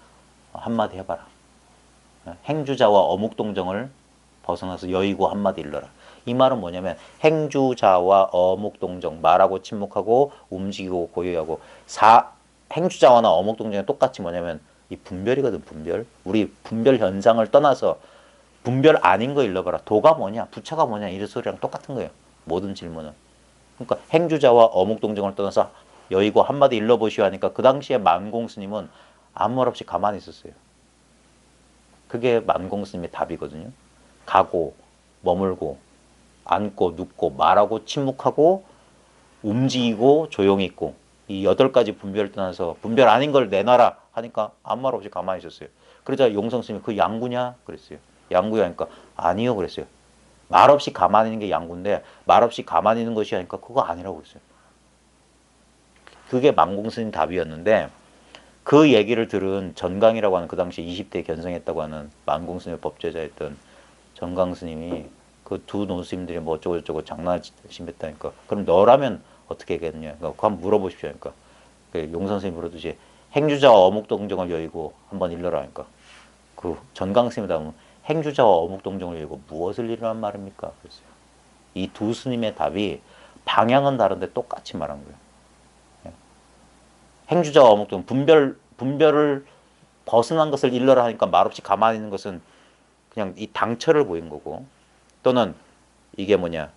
한마디 해봐라. 행주자와 어묵동정을 벗어나서 여의고 한마디 일러라. 이 말은 뭐냐면 행주자와 어묵동정, 말하고 침묵하고 움직이고 고요하고 행주자와나 어묵동정이 똑같이 뭐냐면 이 분별이거든. 분별. 우리 분별 현상을 떠나서 분별 아닌 거 일러봐라. 도가 뭐냐, 부처가 뭐냐 이런 소리랑 똑같은 거예요. 모든 질문은. 그러니까 행주자와 어묵동정을 떠나서 여의고 한마디 일러보시오 하니까 그 당시에 만공스님은 아무 말 없이 가만히 있었어요. 그게 만공스님의 답이거든요. 가고 머물고 앉고 눕고 말하고 침묵하고 움직이고 조용히 있고 이 8가지 분별을 떠나서 분별 아닌 걸 내놔라 하니까 아무 말 없이 가만히 있었어요. 그러자 용성스님이 그 양구냐 그랬어요. 양구야 하니까 아니요 그랬어요. 말 없이 가만히 있는 게 양구인데 말 없이 가만히 있는 것이 하니까 그거 아니라고 그랬어요. 그게 만공스님 답이었는데 그 얘기를 들은 전강이라고 하는 그 당시 20대 견성했다고 하는 만공스님의 법제자였던 전강스님이 그 두 노스님들이 뭐 어쩌고저쩌고 장난치겠다니까 그럼 너라면 어떻게 하겠냐 그러니까 그거 한번 물어보십시오 하니까 그 용선생님이 물어듯이 행주자와 어묵동정을 여의고 한번 일러라 하니까 그 전강스님이 답은 행주자와 어묵동정을 여의고 무엇을 일으란 말입니까? 그랬어요. 이 두 스님의 답이 방향은 다른데 똑같이 말한 거예요. 행주자와 어묵동 분별을 벗어난 것을 일러라 하니까 말없이 가만히 있는 것은 그냥 이 당처를 보인 거고 또는 이게 뭐냐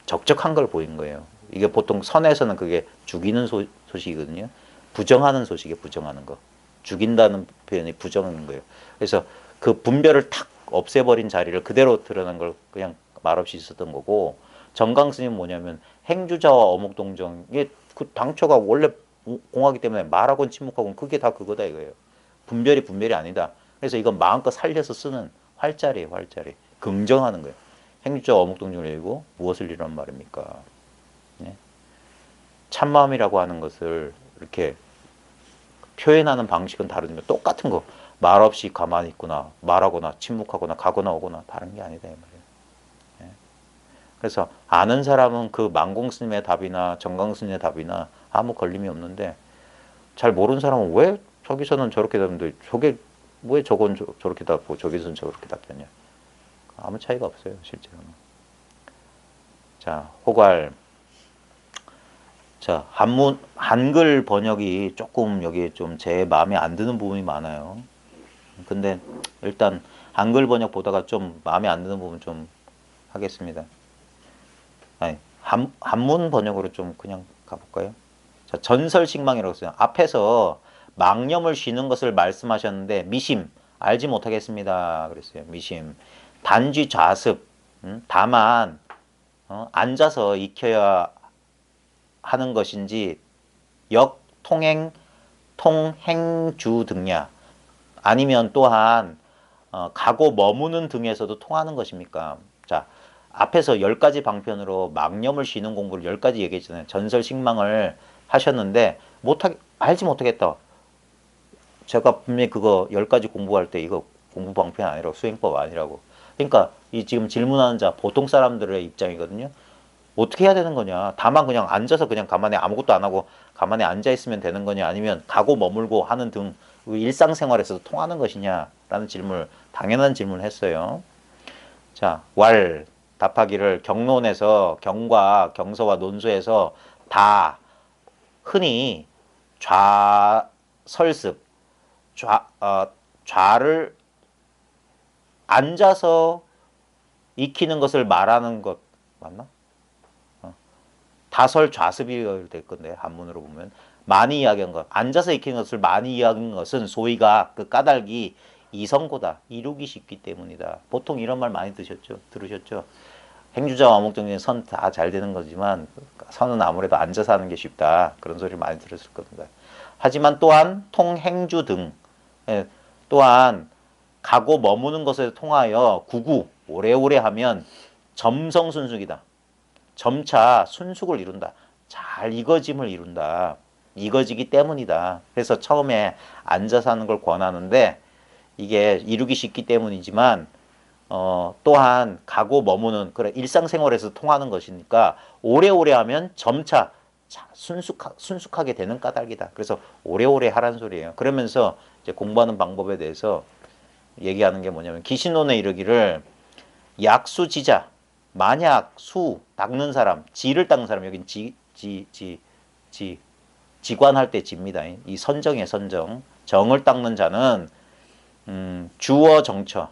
적적한 걸 보인 거예요. 이게 보통 선에서는 그게 죽이는 소식이거든요. 부정하는 소식에 부정하는 거. 죽인다는 표현이 부정하는 거예요. 그래서 그 분별을 탁 없애버린 자리를 그대로 드러난 걸 그냥 말없이 있었던 거고 정강스님은 뭐냐면 행주자와 어묵동정이 그 당초가 원래 공하기 때문에 말하고는 침묵하고는 그게 다 그거다 이거예요. 분별이 아니다. 그래서 이건 마음껏 살려서 쓰는 활자리예요. 활자리. 긍정하는 거예요. 행주자와 어묵동정을 열고 무엇을 이란 말입니까? 네? 참마음이라고 하는 것을 이렇게 표현하는 방식은 다르지만 똑같은 거. 말없이 가만히 있거나 말하거나 침묵하거나 가거나 오거나 다른 게 아니다 이 말이에요. 네? 그래서 아는 사람은 그 만공스님의 답이나 정강스님의 답이나 아무 걸림이 없는데 잘 모르는 사람은 왜 저기서는 저렇게 답는데 저게 왜 저건 저렇게 답고 저기서는 저렇게 답하냐. 아무 차이가 없어요 실제로는. 자 호괄. 자 한글 번역이 조금 여기 좀 제 마음에 안 드는 부분이 많아요. 근데 일단 한글 번역 보다가 좀 마음에 안 드는 부분 좀 하겠습니다. 아니 한문 번역으로 좀 그냥 가볼까요? 자 전설식망이라고 써요. 앞에서 망념을 쉬는 것을 말씀하셨는데 미심 알지 못하겠습니다. 그랬어요. 미심 단지 좌습 다만 앉아서 익혀야 하는 것인지 역 통행 통행주 등냐 아니면 또한 가고 머무는 등에서도 통하는 것입니까? 자 앞에서 10가지 방편으로 망념을 쉬는 공부를 10가지 얘기했잖아요. 전설식망을 하셨는데 알지 못하겠다. 제가 분명히 그거 10가지 공부할 때 이거 공부 방편 아니라고 수행법 아니라고. 그러니까 이 지금 질문하는 자 보통 사람들의 입장이거든요. 어떻게 해야 되는 거냐. 다만 그냥 앉아서 그냥 가만히 아무것도 안 하고 가만히 앉아 있으면 되는 거냐 아니면 가고 머물고 하는 등 일상생활에서 통하는 것이냐 라는 질문을 당연한 질문을 했어요. 자, 답하기를 경론에서 경과 경서와 논수에서 다 흔히 좌설습 좌를 앉아서 익히는 것을 말하는 것 맞나? 다설 좌습이 될 건데 한문으로 보면 많이 이야기한 것 앉아서 익히는 것을 많이 이야기한 것은 소위가 그 까닭이 이성고다 이루기 쉽기 때문이다. 보통 이런 말 많이 들으셨죠? 행주자와 어묵동정의 선 다 잘 되는 거지만 선은 아무래도 앉아서 하는 게 쉽다. 그런 소리를 많이 들었을 겁니다. 하지만 또한 통행주 등 또한 가고 머무는 것에 통하여 구구 오래오래 하면 점성순숙이다. 점차 순숙을 이룬다. 잘 익어짐을 이룬다. 익어지기 때문이다. 그래서 처음에 앉아서 하는 걸 권하는데 이게 이루기 쉽기 때문이지만 또한 가고 머무는 그래 일상생활에서 통하는 것이니까 오래오래 하면 점차 순숙하게 되는 까닭이다. 그래서 오래오래 하라는 소리예요. 그러면서 이제 공부하는 방법에 대해서 얘기하는 게 뭐냐면 기신론에 이르기를 약수지자 만약 수 닦는 사람 지를 닦는 사람 여긴 지 지관할 때 지입니다. 이 선정의 선정 정을 닦는 자는 주어 정처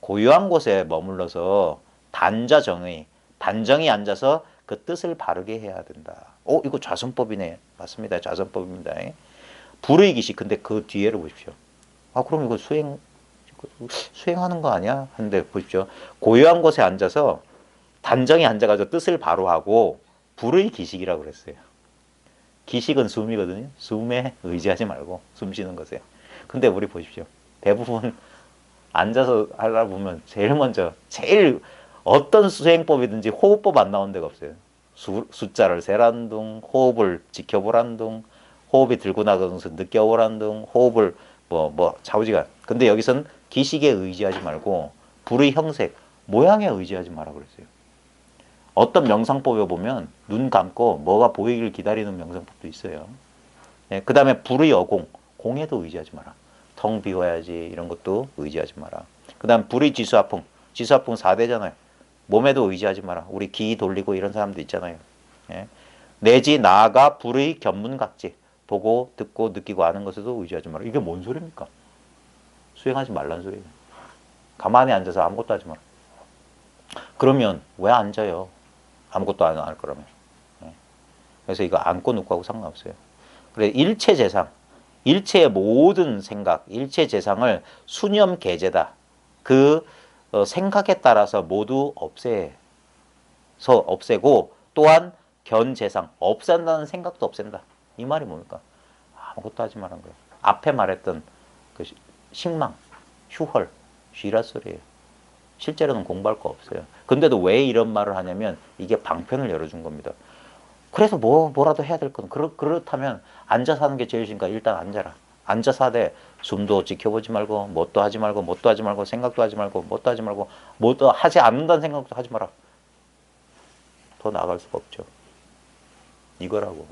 고요한 곳에 머물러서 단자정의 단정히 앉아서 그 뜻을 바르게 해야 된다. 이거 좌선법이네. 맞습니다. 좌선법입니다. 불의 기시 근데 그 뒤에를 보십시오. 그럼 이거 수행하는 거 아니야? 하는데 보십시오. 고요한 곳에 앉아서 단정히 앉아가지고 뜻을 바로 하고 불의 기식이라고 그랬어요. 기식은 숨이거든요. 숨에 의지하지 말고 숨 쉬는 것에. 근데 우리 보십시오. 대부분 앉아서 하려 보면 제일 어떤 수행법이든지 호흡법 안 나오는 데가 없어요. 숫자를 세라는 둥, 호흡을 지켜보라는 둥, 호흡이 들고 나가면서 느껴보라는 둥, 호흡을 좌우지간. 근데 여기서는 기식에 의지하지 말고 불의 형색, 모양에 의지하지 마라 그랬어요. 어떤 명상법에 보면 눈 감고 뭐가 보이길 기다리는 명상법도 있어요. 네, 그 다음에 불의 어공, 공에도 의지하지 마라. 텅 비워야지 이런 것도 의지하지 마라. 그 다음 불의 지수화풍, 지수화풍 4대잖아요. 몸에도 의지하지 마라. 우리 기 돌리고 이런 사람도 있잖아요. 예. 내지 나아가 불의 견문각지, 보고 듣고 느끼고 아는 것에도 의지하지 마라. 이게 뭔 소리입니까? 수행하지 말라는 소리예요. 가만히 앉아서 아무것도 하지 마라. 그러면 왜 앉아요? 아무것도 안 할 거라면. 그래서 이거 앉고 눕고 하고 상관없어요. 그래 일체 재상, 일체의 모든 생각, 일체 재상을 수념 계제다. 그 생각에 따라서 모두 없애고 또한 견재상, 없앤다는 생각도 없앤다. 이 말이 뭡니까? 아무것도 하지 말라는 거예요. 앞에 말했던 그 식망, 휴헐, 쉬라 소리예요. 실제로는 공부할 거 없어요. 근데도 왜 이런 말을 하냐면 이게 방편을 열어준 겁니다. 그래서 뭐라도 해야 될 건 그렇다면 앉아서 하는 게 제일 쉬우니까 일단 앉아라. 앉아서 하되 숨도 지켜보지 말고 뭣도 하지 말고 생각도 하지 말고 뭣도 하지 않는다는 생각도 하지 마라. 더 나아갈 수가 없죠. 이거라고.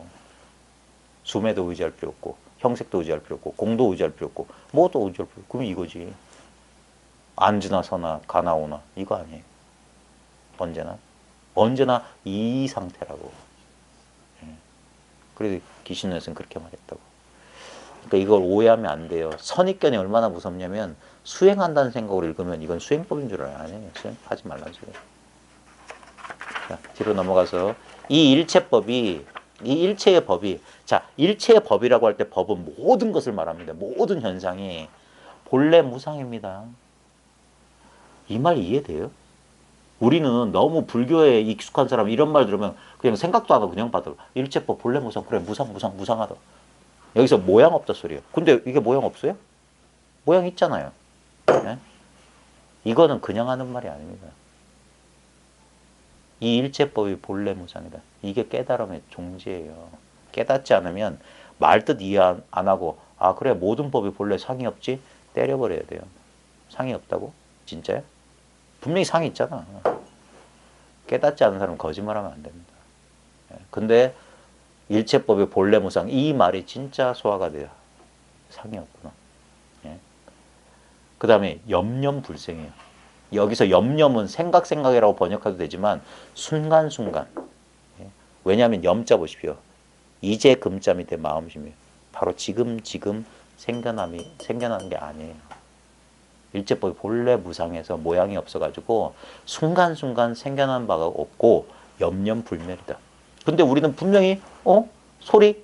숨에도 의지할 필요 없고 형색도 의지할 필요 없고 공도 의지할 필요 없고 뭐도 의지할 필요 없고 그럼 이거지. 앉으나 서나 가나 오나 이거 아니에요. 언제나 이 상태라고. 그래서 기신론에서는 그렇게 말했다고. 그러니까 이걸 오해하면 안 돼요. 선입견이 얼마나 무섭냐면 수행한다는 생각으로 읽으면 이건 수행법인 줄 알아요. 아니에요. 수행하지 말라는 소리예요. 자, 뒤로 넘어가서 이 일체의 법이 자 일체의 법이라고 할 때 법은 모든 것을 말합니다. 모든 현상이 본래 무상입니다. 이 말 이해돼요? 우리는 너무 불교에 익숙한 사람 이런 말 들으면 그냥 생각도 안 하고 그냥 받아. 일체법 본래 무상. 그래 무상하다. 여기서 모양 없다 소리예요. 근데 이게 모양 없어요? 모양 있잖아요. 네? 이거는 그냥 하는 말이 아닙니다. 이 일체법이 본래 무상이다. 이게 깨달음의 종지예요. 깨닫지 않으면 말뜻 이해 안 하고 그래 모든 법이 본래 상이 없지? 때려버려야 돼요. 상이 없다고? 진짜요? 분명히 상이 있잖아. 깨닫지 않은 사람은 거짓말하면 안 됩니다. 근데 일체법의 본래 무상 이 말이 진짜 소화가 돼요. 상이 없구나. 그 다음에 염념불생이에요. 여기서 염념은 생각이라고 번역해도 되지만 순간순간. 왜냐하면 염자 보십시오. 이제 금자 밑에 마음심이에요. 바로 지금 생겨나는 게 아니에요. 일체법이 본래 무상해서 모양이 없어가지고 순간순간 생겨난 바가 없고 염념불멸이다. 근데 우리는 분명히 소리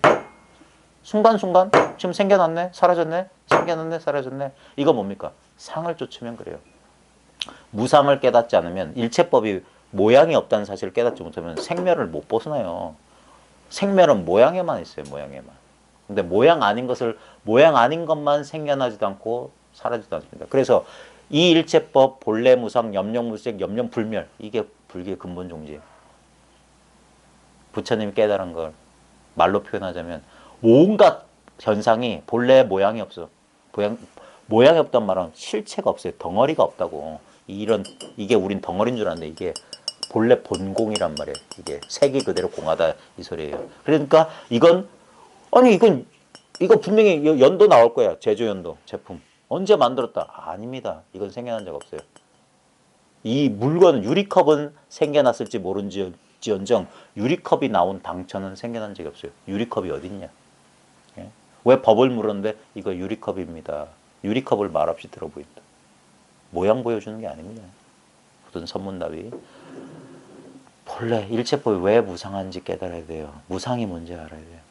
순간순간 지금 생겨났네 사라졌네 생겨났네 사라졌네 이거 뭡니까? 상을 쫓으면 그래요. 무상을 깨닫지 않으면 일체법이 모양이 없다는 사실을 깨닫지 못하면 생멸을 못 벗어나요. 생멸은 모양에만 있어요. 모양에만. 근데 모양 아닌 것만 생겨나지도 않고 사라지도 않습니다. 그래서 이 일체법 본래 무상 염념무색 염념불멸 이게 불교의 근본 종지예요. 부처님이 깨달은 걸 말로 표현하자면 온갖 현상이 본래 모양이 없어. 모양이 없단 말은 실체가 없어요. 덩어리가 없다고. 이게 우린 덩어리인 줄 아는데 이게 본래 본공이란 말이에요. 이게 색이 그대로 공하다 이 소리예요. 그러니까 이건 이거 분명히 연도 나올 거야. 제조연도 제품. 언제 만들었다? 아닙니다. 이건 생겨난 적 없어요. 이 물건 유리컵은 생겨났을지 모른지언정 유리컵이 나온 당천은 생겨난 적이 없어요. 유리컵이 어딨냐? 예? 왜 법을 물었는데 이거 유리컵입니다. 유리컵을 말없이 들어보인다. 모양 보여주는 게 아닙니다. 어떤 선문답이. 본래 일체법이 왜 무상한지 깨달아야 돼요. 무상이 뭔지 알아야 돼요.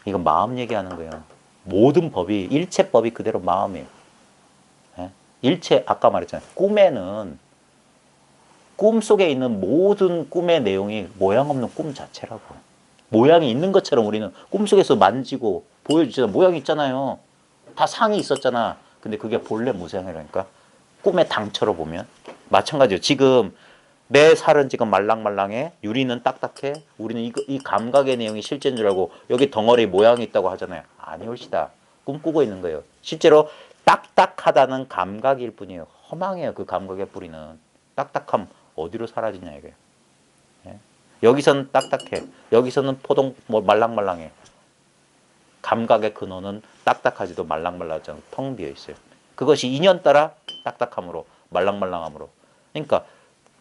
이건 마음 얘기하는 거예요. 모든 법이 일체법이 그대로 마음이에요. 예? 일체 아까 말했잖아요. 꿈에는 꿈 속에 있는 모든 꿈의 내용이 모양 없는 꿈 자체라고. 모양이 있는 것처럼 우리는 꿈속에서 만지고 보여주잖아. 모양이 있잖아요. 다 상이 있었잖아. 근데 그게 본래 무상이라니까. 꿈의 당처로 보면 마찬가지예요. 지금 내 살은 지금 말랑말랑해. 유리는 딱딱해. 우리는 이 감각의 내용이 실제인 줄 알고 여기 덩어리 모양이 있다고 하잖아요. 아니올시다. 꿈꾸고 있는 거예요. 실제로 딱딱하다는 감각일 뿐이에요. 허망해요. 그 감각의 뿌리는. 딱딱함 어디로 사라지냐 이거예요. 예? 여기서는 딱딱해. 여기서는 포동 말랑말랑해. 감각의 근원은 딱딱하지도 말랑말랑하지 않고 텅 비어 있어요. 그것이 인연 따라 딱딱함으로 말랑말랑함으로. 그러니까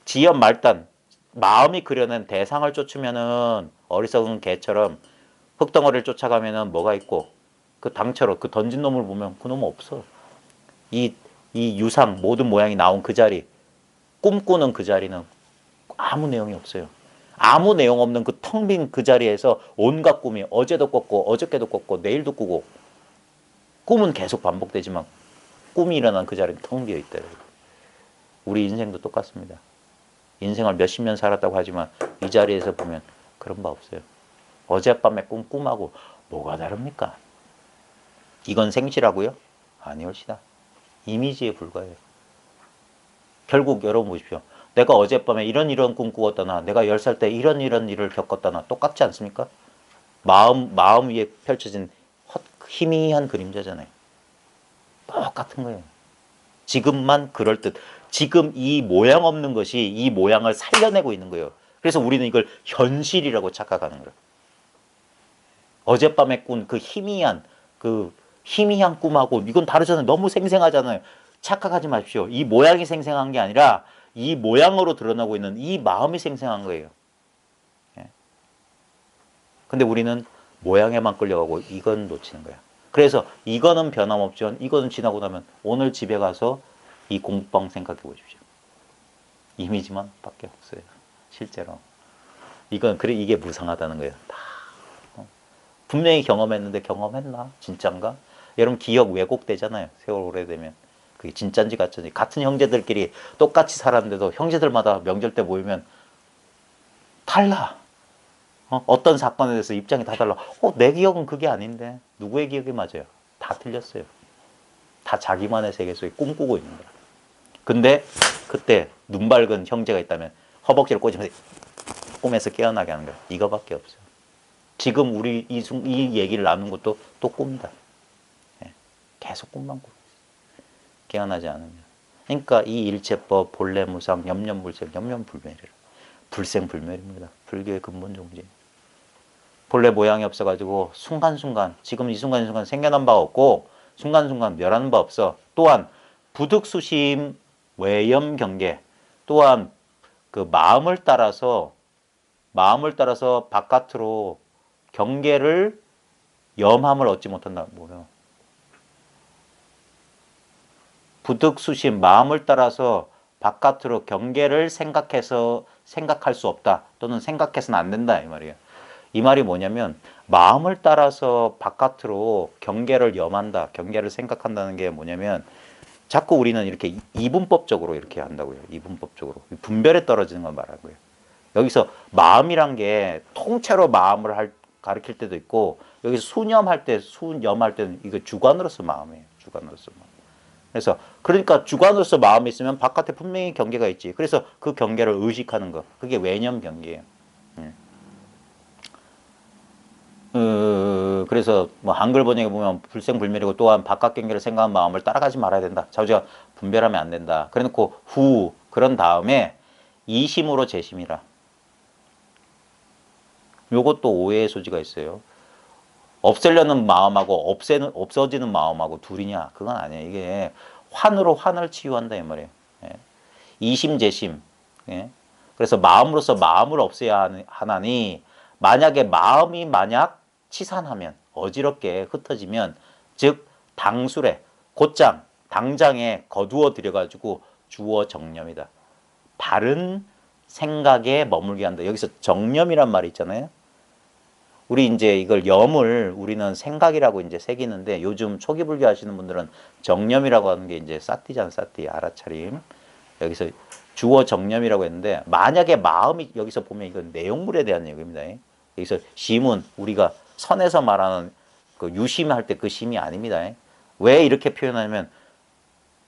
지연 말단 마음이 그려낸 대상을 쫓으면은 어리석은 개처럼 흙덩어리를 쫓아가면은 뭐가 있고 그 당처럼 그 던진 놈을 보면 그 놈은 없어. 이 유상 모든 모양이 나온 그 자리 꿈꾸는 그 자리는 아무 내용이 없어요. 아무 내용 없는 그 텅 빈 그 자리에서 온갖 꿈이 어제도 꿨고 어저께도 꿨고 내일도 꾸고 꿈은 계속 반복되지만 꿈이 일어난 그 자리는 텅 비어 있다. 우리 인생도 똑같습니다. 인생을 몇십 년 살았다고 하지만 이 자리에서 보면 그런 바 없어요. 어젯밤의 꿈하고 뭐가 다릅니까? 이건 생시라고요? 아니올시다. 이미지에 불과해요. 결국 여러분 보십시오. 내가 어젯밤에 이런 꿈 꾸었다나 내가 10살 때 이런 일을 겪었다나 똑같지 않습니까? 마음 위에 펼쳐진 희미한 그림자잖아요. 똑같은 거예요. 지금만 그럴듯. 지금 이 모양 없는 것이 이 모양을 살려내고 있는 거예요. 그래서 우리는 이걸 현실이라고 착각하는 거예요. 어젯밤에 꾼 그 희미한 꿈하고 이건 다르잖아요. 너무 생생하잖아요. 착각하지 마십시오. 이 모양이 생생한 게 아니라 이 모양으로 드러나고 있는 이 마음이 생생한 거예요. 근데 우리는 모양에만 끌려가고 이건 놓치는 거야. 그래서 이거는 변함없지만 이거는 지나고 나면 오늘 집에 가서 이 공부방 생각해 보십시오. 이미지만 밖에 없어요. 실제로. 그래 이게 무상하다는 거예요. 다. 분명히 경험했는데 경험했나? 진짠가? 여러분 기억 왜곡되잖아요. 세월 오래되면. 그게 진짠지 가짜인지. 같은 형제들끼리 똑같이 살았는데도 형제들마다 명절 때 모이면 달라. 어떤 사건에 대해서 입장이 다 달라. 내 기억은 그게 아닌데 누구의 기억이 맞아요? 다 틀렸어요. 다 자기만의 세계 속에 꿈꾸고 있는 거야. 근데 그때 눈 밝은 형제가 있다면 허벅지를 꼬집으면서 꿈에서 깨어나게 하는 거야. 이거밖에 없어요. 지금 우리 이 얘기를 나눈 것도 또 꿈이다. 계속 꿈만 꾸고 깨어나지 않으면. 그러니까 이 일체법 본래 무상 염려불생 염려불멸이라. 불생불멸입니다. 불교의 근본 종지. 본래 모양이 없어가지고 순간순간 지금 이 순간순간 생겨난 바가 없고 순간순간 멸하는 바 없어. 또한 부득수심 외염경계 또한 그 마음을 따라서 바깥으로 경계를 염함을 얻지 못한다. 뭐요? 부득수심 마음을 따라서 바깥으로 경계를 생각할 수 없다. 또는 생각해서는 안 된다. 이 말이에요. 이 말이 뭐냐면 마음을 따라서 바깥으로 경계를 염한다. 경계를 생각한다는 게 뭐냐면 자꾸 우리는 이렇게 이분법적으로 이렇게 한다고요. 이분법적으로. 분별에 떨어지는 걸 말하는 거예요. 여기서 마음이란 게 통째로 마음을 가리킬 때도 있고 여기서 수념할 때는 이거 주관으로서 마음이에요. 주관으로서 마음. 그래서 그러니까 주관으로서 마음이 있으면 바깥에 분명히 경계가 있지. 그래서 그 경계를 의식하는 거. 그게 외념 경계예요. 그래서 뭐 한글 번역에 보면 불생불멸이고 또한 바깥 경계를 생각한 마음을 따라가지 말아야 된다. 자우지가 분별하면 안 된다. 그래놓고 후 그런 다음에 이심으로 재심이라. 요것도 오해의 소지가 있어요. 없애려는 마음하고 없어지는 마음하고 둘이냐? 그건 아니에요. 이게 환으로 환을 치유한다 이 말이에요. 예. 이심제심. 예. 그래서 마음으로서 마음을 없애야 하나니 만약에 마음이 만약 치산하면 어지럽게 흩어지면 즉 당술에 곧장 당장에 거두어 들여가지고 주어 정념이다. 바른 생각에 머물게 한다. 여기서 정념이란 말이 있잖아요. 우리 이제 이걸 염을 우리는 생각이라고 이제 새기는데 요즘 초기 불교 하시는 분들은 정념이라고 하는 게 이제 사띠잖아, 사띠, 알아차림. 여기서 주어 정념이라고 했는데 만약에 마음이 여기서 보면 이건 내용물에 대한 얘기입니다. 여기서 심은 우리가 선에서 말하는 그 유심할 때 그 심이 아닙니다. 왜 이렇게 표현하냐면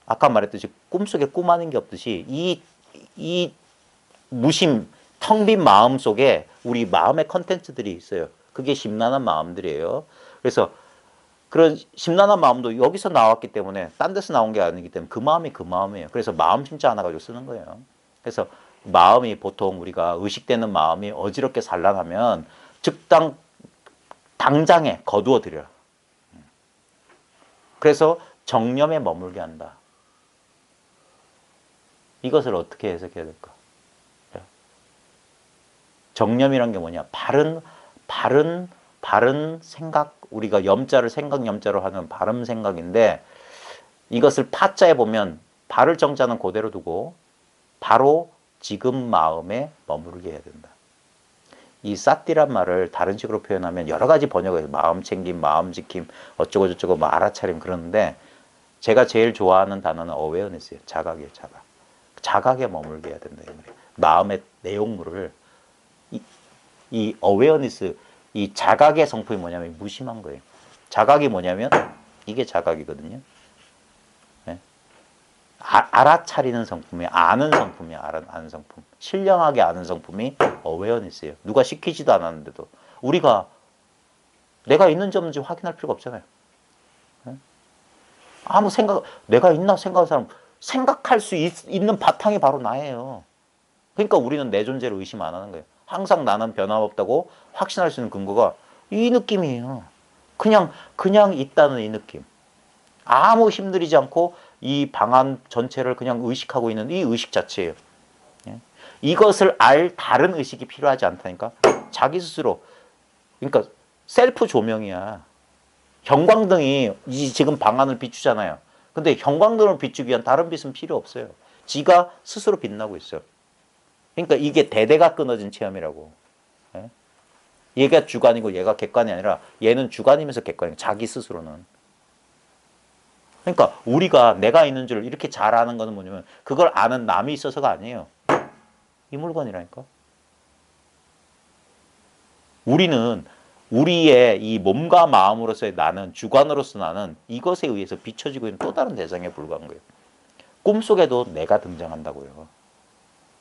아까 말했듯이 꿈속에 꿈 아닌 게 없듯이 이 무심, 텅 빈 마음 속에 우리 마음의 컨텐츠들이 있어요. 그게 심란한 마음들이에요. 그래서 그런 심란한 마음도 여기서 나왔기 때문에 딴 데서 나온 게 아니기 때문에 그 마음이 그 마음이에요. 그래서 마음 심자 하나 가지고 쓰는 거예요. 그래서 마음이 보통 우리가 의식되는 마음이 어지럽게 산란하면 즉당 당장에 거두어 들여라. 그래서 정념에 머물게 한다. 이것을 어떻게 해석해야 될까? 정념이란 게 뭐냐? 바른 생각, 우리가 염자를 생각 염자로 하는 바른 생각인데 이것을 파자에 보면 바를 정자는 그대로 두고 바로 지금 마음에 머무르게 해야 된다. 이 사띠란 말을 다른 식으로 표현하면 여러 가지 번역을 마음 챙김, 마음 지킴, 어쩌고 저쩌고 뭐 알아차림 그러는데 제가 제일 좋아하는 단어는 어웨어니스예요. 자각이에요. 자각. 자각에 머물게 해야 된다. 마음의 내용물을 이 어웨어니스, 이 자각의 성품이 뭐냐면 무심한 거예요. 자각이 뭐냐면 이게 자각이거든요. 네? 알아차리는 성품이 아는 성품이야. 아는 성품. 신령하게 아는 성품이 어웨어니스예요. 누가 시키지도 않았는데도 우리가 내가 있는지 없는지 확인할 필요가 없잖아요. 네? 아무 생각 내가 있나 생각하는 사람 생각할 수 있는 바탕이 바로 나예요. 그러니까 우리는 내 존재를 의심 안 하는 거예요. 항상 나는 변함없다고 확신할 수 있는 근거가 이 느낌이에요. 그냥 있다는 이 느낌. 아무 힘들이지 않고 이 방안 전체를 그냥 의식하고 있는 이 의식 자체예요. 예? 이것을 알 다른 의식이 필요하지 않다니까. 자기 스스로. 그러니까 셀프 조명이야. 형광등이 지금 방안을 비추잖아요. 근데 형광등을 비추기 위한 다른 빛은 필요 없어요. 지가 스스로 빛나고 있어요. 그러니까 이게 대대가 끊어진 체험이라고. 예? 얘가 주관이고 얘가 객관이 아니라 얘는 주관이면서 객관이고 자기 스스로는. 그러니까 우리가 내가 있는 줄 이렇게 잘 아는 거는 뭐냐면 그걸 아는 남이 있어서가 아니에요. 이 물건이라니까. 우리는 우리의 이 몸과 마음으로서의 나는 주관으로서 나는 이것에 의해서 비춰지고 있는 또 다른 대상에 불과한 거예요. 꿈속에도 내가 등장한다고요.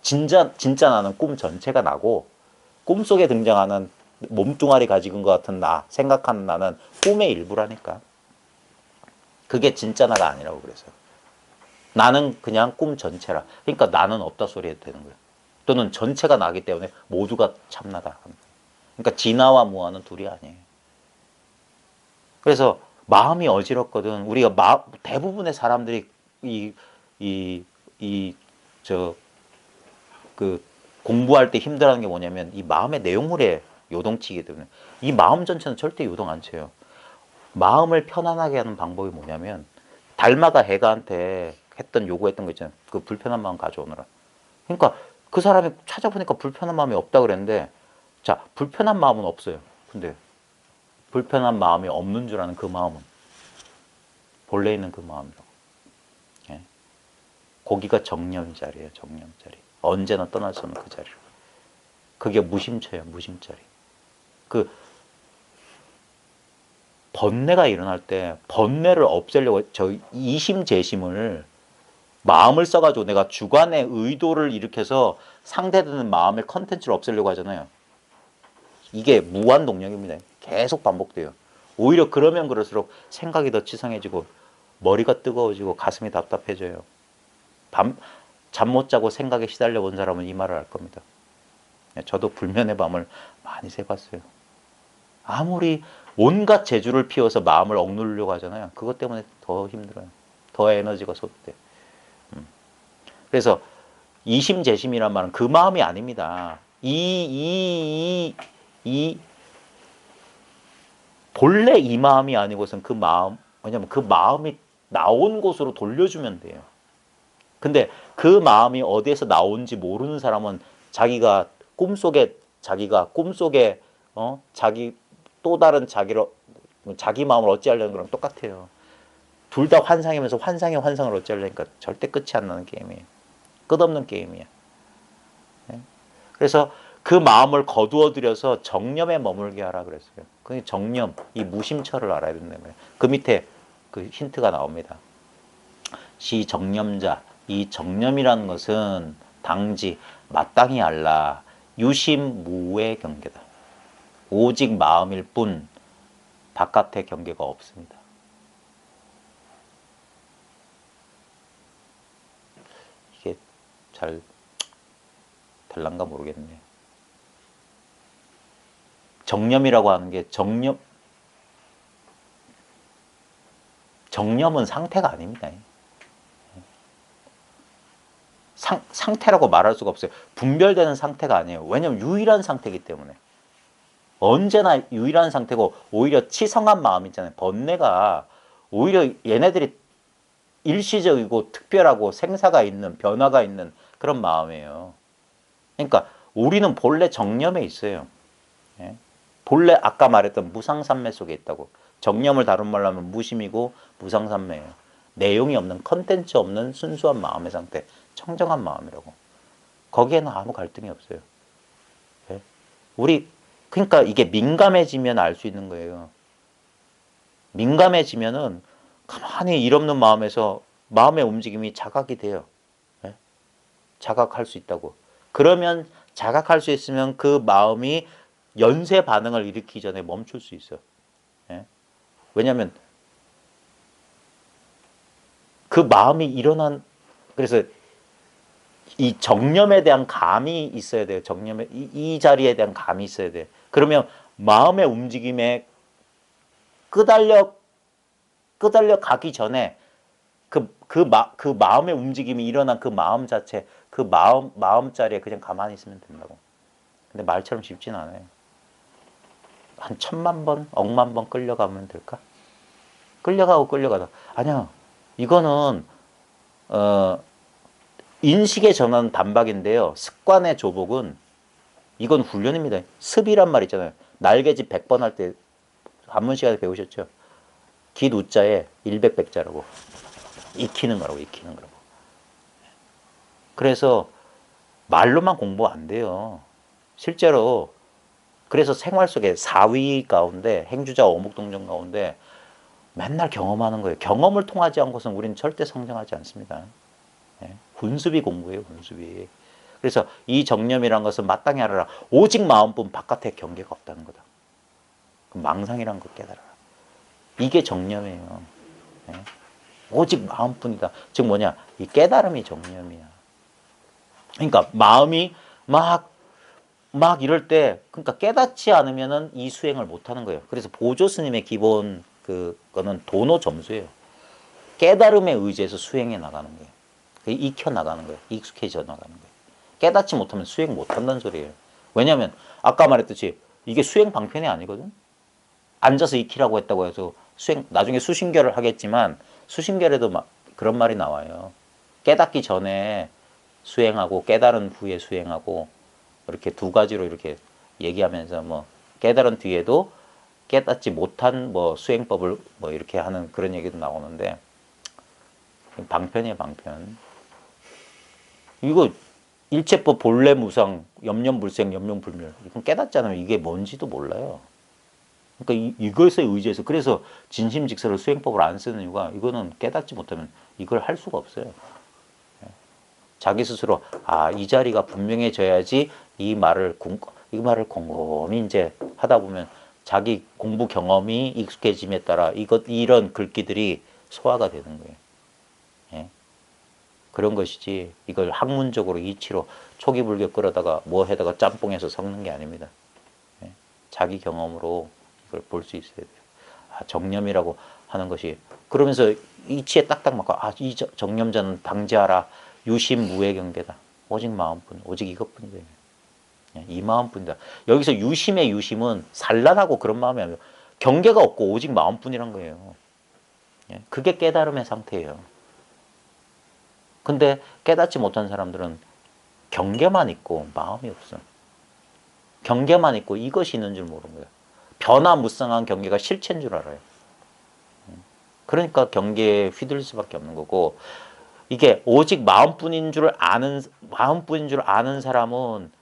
진짜 나는 꿈 전체가 나고 꿈속에 등장하는 몸뚱아리 가지고 것 같은 나, 생각하는 나는 꿈의 일부라니까. 그게 진짜 나가 아니라고 그래서. 나는 그냥 꿈 전체라. 그러니까 나는 없다 소리 해도 되는 거예요. 또는 전체가 나기 때문에 모두가 참나다. 그러니까 진화와 무아는 둘이 아니에요. 그래서 마음이 어지럽거든. 우리가 대부분의 사람들이 공부할 때 힘들어하는 게 뭐냐면 이 마음의 내용물에 요동치기 때문에 이 마음 전체는 절대 요동 안 쳐요. 마음을 편안하게 하는 방법이 뭐냐면 달마가 해가한테 요구했던 거 있잖아요. 그 불편한 마음 가져오느라. 그러니까 그 사람이 찾아보니까 불편한 마음이 없다 그랬는데 자, 불편한 마음은 없어요. 근데 불편한 마음이 없는 줄 아는 그 마음은 본래 있는 그 마음이라고. 예? 거기가 정념 자리예요. 정념 자리. 언제나 떠날 수 없는 그 자리로. 그게 무심처예요. 무심자리. 그 번뇌가 일어날 때 번뇌를 없애려고 저 이심제심을 마음을 써가지고 내가 주관의 의도를 일으켜서 상대되는 마음의 컨텐츠를 없애려고 하잖아요. 이게 무한동력입니다. 계속 반복돼요. 오히려 그러면 그럴수록 생각이 더 치성해지고 머리가 뜨거워지고 가슴이 답답해져요. 잠 못 자고 생각에 시달려 본 사람은 이 말을 알 겁니다. 저도 불면의 밤을 많이 새봤어요. 아무리 온갖 재주를 피워서 마음을 억누르려고 하잖아요. 그것 때문에 더 힘들어요. 더 에너지가 소비돼. 그래서 이심재심이란 말은 그 마음이 아닙니다. 이 본래 이 마음이 아니고선 그 마음, 왜냐면 그 마음이 나온 곳으로 돌려주면 돼요. 근데 그 마음이 어디에서 나온지 모르는 사람은 자기가 꿈속에 자기 또 다른 자기 마음을 어찌하려는 거랑 똑같아요. 둘 다 환상이면서 환상의 환상을 어찌하려니까 절대 끝이 안 나는 게임이에요. 끝없는 게임이야. 그래서 그 마음을 거두어 들여서 정념에 머물게 하라 그랬어요. 그 정념, 이 무심처를 알아야 된다는 거예요. 그 밑에 그 힌트가 나옵니다. 시 정념자, 이 정념이라는 것은 당지 마땅히 알라 유심무의 경계다. 오직 마음일 뿐 바깥의 경계가 없습니다. 이게 잘 될란가 모르겠네요. 정념이라고 하는 게 정념은 상태가 아닙니다. 상태라고 말할 수가 없어요. 분별되는 상태가 아니에요. 왜냐하면 유일한 상태이기 때문에. 언제나 유일한 상태고 오히려 치성한 마음 있잖아요. 번뇌가 오히려 얘네들이 일시적이고 특별하고 생사가 있는 변화가 있는 그런 마음이에요. 그러니까 우리는 본래 정념에 있어요. 본래 아까 말했던 무상삼매 속에 있다고. 정념을 다른 말로 하면 무심이고 무상삼매예요. 내용이 없는 컨텐츠 없는 순수한 마음의 상태. 청정한 마음이라고. 거기에는 아무 갈등이 없어요. 그러니까 이게 민감해지면 알 수 있는 거예요. 민감해지면은 가만히 일 없는 마음에서 마음의 움직임이 자각이 돼요. 자각할 수 있다고. 그러면 자각할 수 있으면 그 마음이 연쇄 반응을 일으키기 전에 멈출 수 있어. 왜냐하면 그 마음이 그래서 이 정념에 대한 감이 있어야 돼요. 정념에 이 자리에 대한 감이 있어야 돼. 그러면 마음의 움직임에 끄달려 가기 전에 그 마음의 움직임이 일어난 그 마음 자체, 그 마음 자리에 그냥 가만히 있으면 된다고. 근데 말처럼 쉽진 않아요. 한 1000만 번, 억만 번 끌려가면 될까? 끌려가다. 아니야. 이거는 인식의 전환은 단박인데요. 습관의 조복은 이건 훈련입니다. 습이란 말 있잖아요. 날개짓 100번 할 때 한문 시간에 배우셨죠? 깃 우자에 100백자라고. 익히는 거라고. 그래서 말로만 공부 안 돼요. 실제로 그래서 생활 속에 사위 가운데 행주자 어묵동정 가운데 맨날 경험하는 거예요. 경험을 통하지 않고서는 우리는 절대 성장하지 않습니다. 훈수비 공부예요. 훈수비. 그래서 이 정념이란 것은 마땅히 알아라. 오직 마음뿐 바깥에 경계가 없다는 거다. 망상이란 걸 깨달아라. 이게 정념이에요. 오직 마음뿐이다. 즉 뭐냐? 이 깨달음이 정념이야. 그러니까 마음이 막 이럴 때 그러니까 깨닫지 않으면은 이 수행을 못 하는 거예요. 그래서 보조 스님의 기본 그거는 도노 점수예요. 깨달음에 의지해서 수행해 나가는 거예요. 익혀 나가는 거예요. 익숙해져 나가는 거예요. 깨닫지 못하면 수행 못 한다는 소리예요. 왜냐하면 아까 말했듯이 이게 수행 방편이 아니거든. 앉아서 익히라고 했다고 해서 나중에 수신결을 하겠지만 수신결에도 그런 말이 나와요. 깨닫기 전에 수행하고 깨달은 후에 수행하고 이렇게 두 가지로 이렇게 얘기하면서 뭐 깨달은 뒤에도 깨닫지 못한 뭐 수행법을 뭐 이렇게 하는 그런 얘기도 나오는데 방편이에요, 방편. 이거 일체법 본래 무상 염념불생 염용불멸 이건 깨닫잖아요. 이게 뭔지도 몰라요. 그러니까 이것에 의지해서 그래서 진심직설을 수행법을 안 쓰는 이유가 이거는 깨닫지 못하면 이걸 할 수가 없어요. 자기 스스로 이 자리가 분명해져야지 이 말을 곰곰이 이제 하다 보면 자기 공부 경험이 익숙해짐에 따라 이런 글귀들이 소화가 되는 거예요. 그런 것이지 이걸 학문적으로 이치로 초기불교 끌어다가 뭐 해다가 짬뽕해서 섞는 게 아닙니다. 자기 경험으로 걸 볼 수 있어야 돼요. 아, 정념이라고 하는 것이 그러면서 이치에 딱딱 맞고 아, 이 정념자는 당지하라. 유심무의 경계다. 오직 마음뿐, 오직 이것뿐이다. 이 마음뿐이다. 여기서 유심의 유심은 산란하고 그런 마음이 아니라 경계가 없고 오직 마음뿐이란 거예요. 그게 깨달음의 상태예요. 근데 깨닫지 못한 사람들은 경계만 있고 마음이 없어. 경계만 있고 이것이 있는 줄 모르는 거예요. 변화무쌍한 경계가 실체인 줄 알아요. 그러니까 경계에 휘둘릴 수밖에 없는 거고 이게 오직 마음뿐인 줄 아는 사람은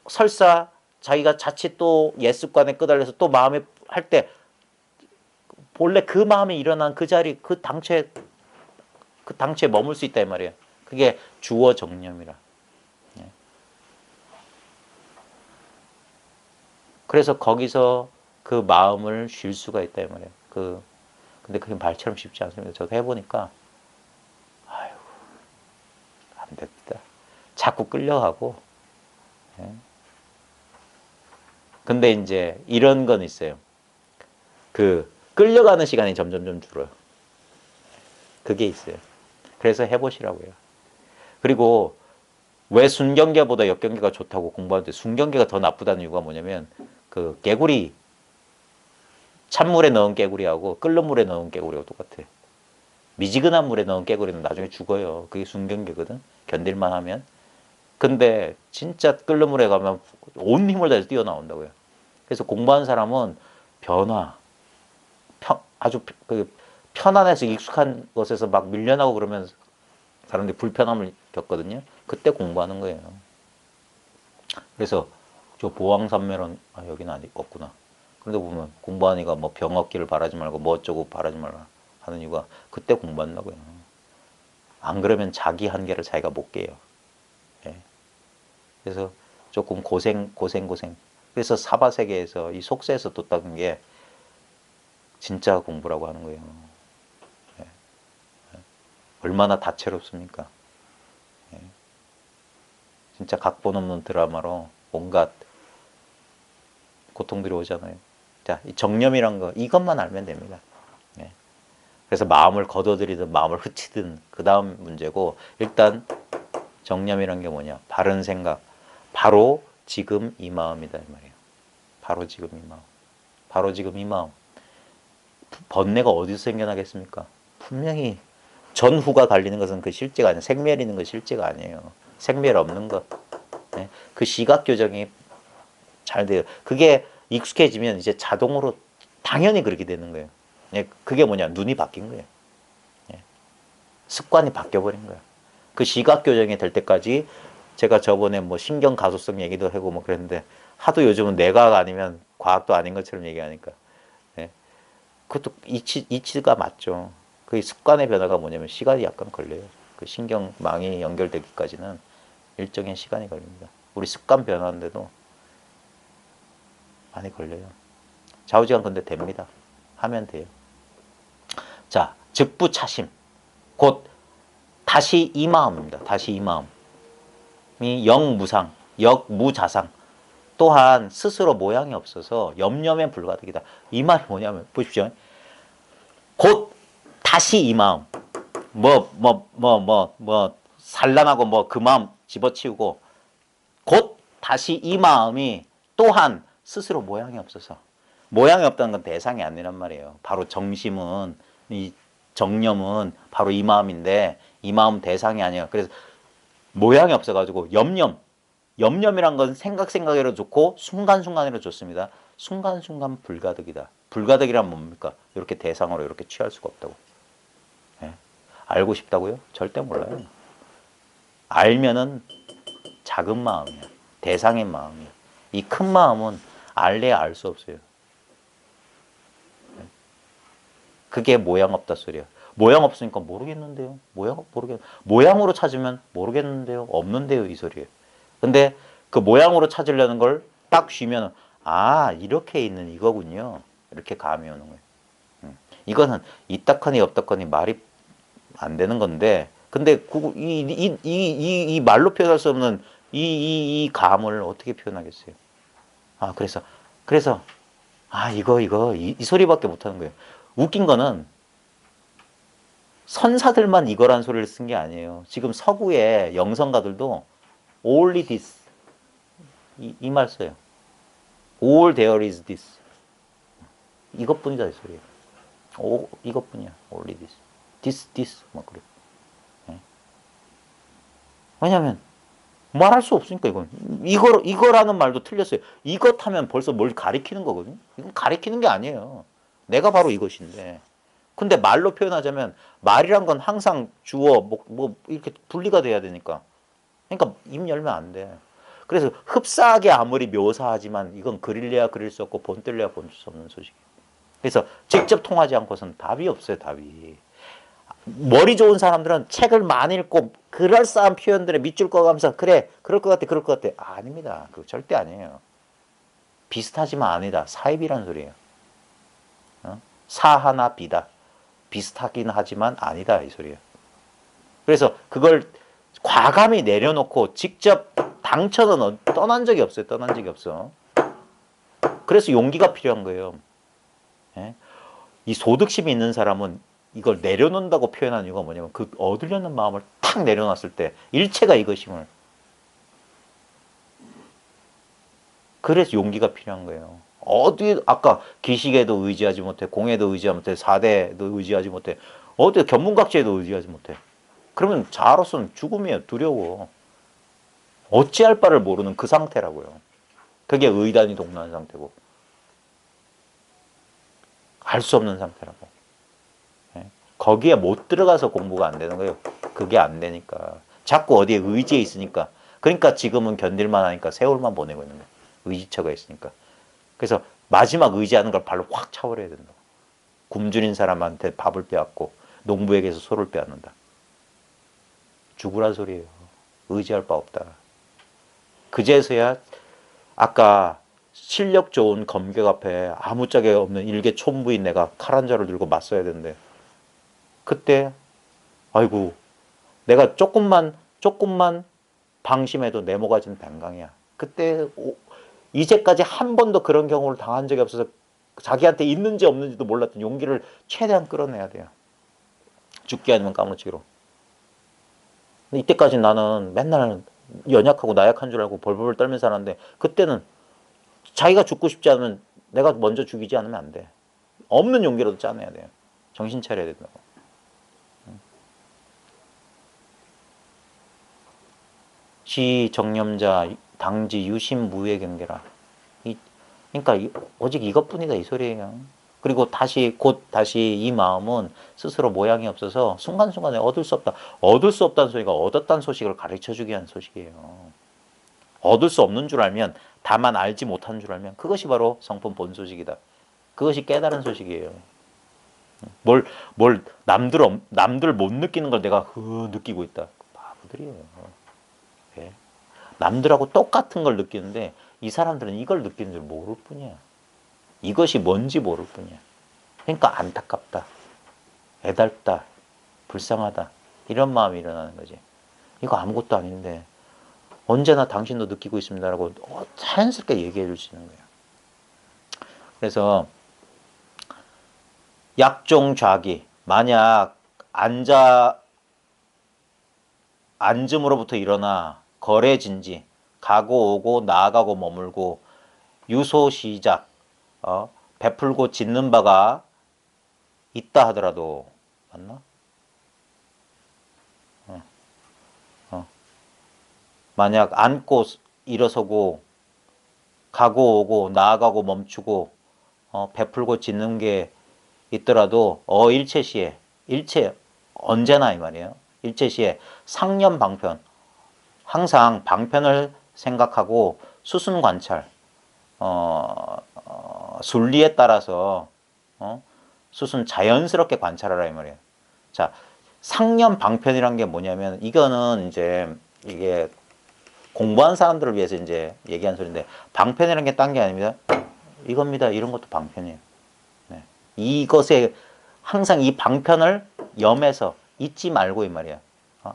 설사 자기가 자칫 또 옛습관에 끄달려서 또 마음에 할 때 본래 그 마음이 일어난 그 자리 그 당초에 머물 수 있다 이 말이에요. 그게 주어 정념이라. 그래서 거기서 그 마음을 쉴 수가 있다 이 말이에요. 근데 그게 말처럼 쉽지 않습니다. 저도 해보니까 아유 안 됩니다. 자꾸 끌려가고. 근데 이제 이런 건 있어요. 끌려가는 시간이 점점 줄어요. 그게 있어요. 그래서 해보시라고요. 그리고 왜 순경계보다 역경계가 좋다고 공부하는데 순경계가 더 나쁘다는 이유가 뭐냐면 그 개구리 찬물에 넣은 개구리하고 끓는 물에 넣은 개구리하고 똑같아. 미지근한 물에 넣은 개구리는 나중에 죽어요. 그게 순경계거든. 견딜만 하면. 근데 진짜 끓는 물에 가면 온 힘을 다해서 뛰어나온다고요. 그래서 공부하는 사람은 변화, 아주 편안해서 익숙한 것에서 막 밀려나고 그러면 사람들이 불편함을 겪거든요. 그때 공부하는 거예요. 그래서 저 보왕산매론 여기는 없구나. 그런데 보면 공부하니까 뭐 병 얻기를 바라지 말고 뭐 어쩌고 바라지 말라 하는 이유가 그때 공부한다고요. 안 그러면 자기 한계를 자기가 못 깨요. 예. 그래서 조금 고생. 그래서 사바세계에서 이 속세에서 뒀다는 게 진짜 공부라고 하는 거예요. 예. 얼마나 다채롭습니까? 예. 진짜 각본 없는 드라마로 온갖 고통들이 오잖아요. 자, 이 정념이란 거 이것만 알면 됩니다. 예. 그래서 마음을 거둬들이든 마음을 흩치든 그 다음 문제고 일단 정념이란 게 뭐냐? 바른 생각. 바로 지금 이 마음이다 이 말이에요. 바로 지금 이 마음. 바로 지금 이 마음. 번뇌가 어디서 생겨나겠습니까? 분명히 전후가 갈리는 것은 그 실제가 아니에요. 생멸 있는 것 실제가 아니에요. 생멸 없는 것. 네? 그 시각 교정이 잘 돼요. 그게 익숙해지면 이제 자동으로 당연히 그렇게 되는 거예요. 네? 그게 뭐냐? 눈이 바뀐 거예요. 네? 습관이 바뀌어버린 거예요. 그 시각 교정이 될 때까지 제가 저번에 뭐 신경 가소성 얘기도 하고 뭐 그랬는데 하도 요즘은 뇌과학 아니면 과학도 아닌 것처럼 얘기하니까 네? 그것도 이치가 맞죠. 그 습관의 변화가 뭐냐면 시간이 약간 걸려요. 그 신경망이 연결되기까지는 일정의 시간이 걸립니다. 우리 습관 변화인데도 많이 걸려요. 좌우지간 근데 됩니다. 하면 돼요. 자, 즉부차심. 곧 다시 이 마음입니다. 다시 이 마음이 영무상, 역무자상. 또한 스스로 모양이 없어서 염려면 불가득이다. 이 말이 뭐냐면 보십시오. 곧 다시 이 마음. 산란하고 뭐 그 마음 집어치우고 곧 다시 이 마음이 또한 스스로 모양이 없어서 모양이 없다는 건 대상이 아니란 말이에요. 바로 정심은 이 정념은 바로 이 마음인데 이 마음 대상이 아니에요. 그래서 모양이 없어가지고 염념이란 건 생각으로 좋고 순간순간으로 좋습니다. 순간순간 불가득이다. 불가득이란 뭡니까? 이렇게 대상으로 이렇게 취할 수가 없다고. 예? 알고 싶다고요? 절대 몰라요. 알면은 작은 마음이야. 대상의 마음이야. 이 큰 마음은 알래야 알 수 없어요. 그게 모양 없다 소리야. 모양 없으니까 모르겠는데요. 모양으로 찾으면 모르겠는데요. 없는데요. 이 소리예요. 근데 그 모양으로 찾으려는 걸 딱 쉬면 아 이렇게 있는 이거군요. 이렇게 감이 오는 거예요. 이거는 있다커니 없다커니 말이 안 되는 건데 근데 이 말로 표현할 수 없는 이 감을 어떻게 표현하겠어요? 아 그래서 아, 이 소리밖에 못하는 거예요. 웃긴 거는 선사들만 이거란 소리를 쓴 게 아니에요. 지금 서구의 영성가들도 only this 이 말 써요. all there is this 이것뿐이다 이 소리예요. 이것뿐이야. only this 막 그래. 왜냐면 말할 수 없으니까 이건 이거라는 말도 틀렸어요. 이것 하면 벌써 뭘 가리키는 거거든요. 이건 가리키는 게 아니에요. 내가 바로 이것인데. 근데 말로 표현하자면 말이란 건 항상 주어 뭐 이렇게 분리가 돼야 되니까. 그러니까 입 열면 안 돼. 그래서 흡사하게 아무리 묘사하지만 이건 그릴래야 그릴 수 없고 본뜰래야 본 수 없는 소식이에요. 그래서 직접 통하지 않고서는 답이 없어요. 답이. 머리 좋은 사람들은 책을 많이 읽고 그럴싸한 표현들에 밑줄 그어가면서 그래 그럴 것 같아 그럴 것 같아. 아닙니다. 그거 절대 아니에요. 비슷하지만 아니다. 사입이라는 소리예요. 사하나 비다. 비슷하긴 하지만 아니다 이 소리예요. 그래서 그걸 과감히 내려놓고 직접 당처는 떠난 적이 없어요. 떠난 적이 없어. 그래서 용기가 필요한 거예요. 예? 이 소득심이 있는 사람은 이걸 내려놓는다고 표현하는 이유가 뭐냐면 그 얻으려는 마음을 탁 내려놨을 때 일체가 이것임을. 그래서 용기가 필요한 거예요. 어디 아까 기식에도 의지하지 못해, 공에도 의지하지 못해, 사대도 의지하지 못해, 어디 견문각지에도 의지하지 못해. 그러면 자아로서는 죽음이에요. 두려워. 어찌할 바를 모르는 그 상태라고요. 그게 의단이 동요한 상태고 알 수 없는 상태라고. 거기에 못 들어가서 공부가 안 되는 거예요. 그게 안 되니까. 자꾸 어디에 의지에 있으니까. 그러니까 지금은 견딜만 하니까 세월만 보내고 있는 거예요. 의지처가 있으니까. 그래서 마지막 의지하는 걸 발로 확 차버려야 된다. 굶주린 사람한테 밥을 빼앗고 농부에게서 소를 빼앗는다. 죽으란 소리예요. 의지할 바 없다. 그제서야 아까 실력 좋은 검객 앞에 아무짝에 없는 일개 촌부인 내가 칼 한 자를 들고 맞서야 되는데 그때 아이고 내가 조금만 방심해도 내 모가지는 뱅강이야. 그때 이제까지 한 번도 그런 경우를 당한 적이 없어서 자기한테 있는지 없는지도 몰랐던 용기를 최대한 끌어내야 돼요. 죽기 아니면 까무러치기로. 이때까지 나는 맨날 연약하고 나약한 줄 알고 벌벌 떨면서 살았는데 그때는 자기가 죽고 싶지 않으면 내가 먼저 죽이지 않으면 안 돼. 없는 용기라도 짜내야 돼요. 정신 차려야 된다고. 시 정념자 당지 유심 무의 경계라. 그러니까 오직 이것뿐이다 이 소리예요. 그리고 곧 다시 이 마음은 스스로 모양이 없어서 순간순간에 얻을 수 없다. 얻을 수 없다는 소리가 얻었다는 소식을 가르쳐주기 위한 소식이에요. 얻을 수 없는 줄 알면 다만 알지 못하는 줄 알면 그것이 바로 성품 본 소식이다. 그것이 깨달은 소식이에요. 남들 못 느끼는 걸 내가 느끼고 있다. 바보들이에요. 네. 남들하고 똑같은 걸 느끼는데 이 사람들은 이걸 느끼는 줄 모를 뿐이야. 이것이 뭔지 모를 뿐이야. 그러니까 안타깝다, 애달다, 불쌍하다 이런 마음이 일어나는 거지. 이거 아무것도 아닌데 언제나 당신도 느끼고 있습니다라고 자연스럽게 얘기해 줄 수 있는 거예요. 그래서 약종좌기 만약 앉음으로부터 일어나 거래진지 가고 오고 나아가고 머물고 유소 시작 베풀고 짓는 바가 있다 하더라도 맞나? 만약 앉고 일어서고 가고 오고 나아가고 멈추고 베풀고 짓는 게 있더라도 일체시에 일체 언제나 이 말이에요. 일체시에 상념 방편 항상 방편을 생각하고 수순 관찰 순리에 따라서 수순 자연스럽게 관찰하라 이 말이에요. 자, 상념 방편이란 게 뭐냐면 이거는 이제 이게 공부한 사람들을 위해서 이제 얘기한 소리인데 방편이란 게 딴 게 아닙니다. 이겁니다. 이런 것도 방편이에요. 네. 이것에 항상 이 방편을 염해서 잊지 말고 이 말이야.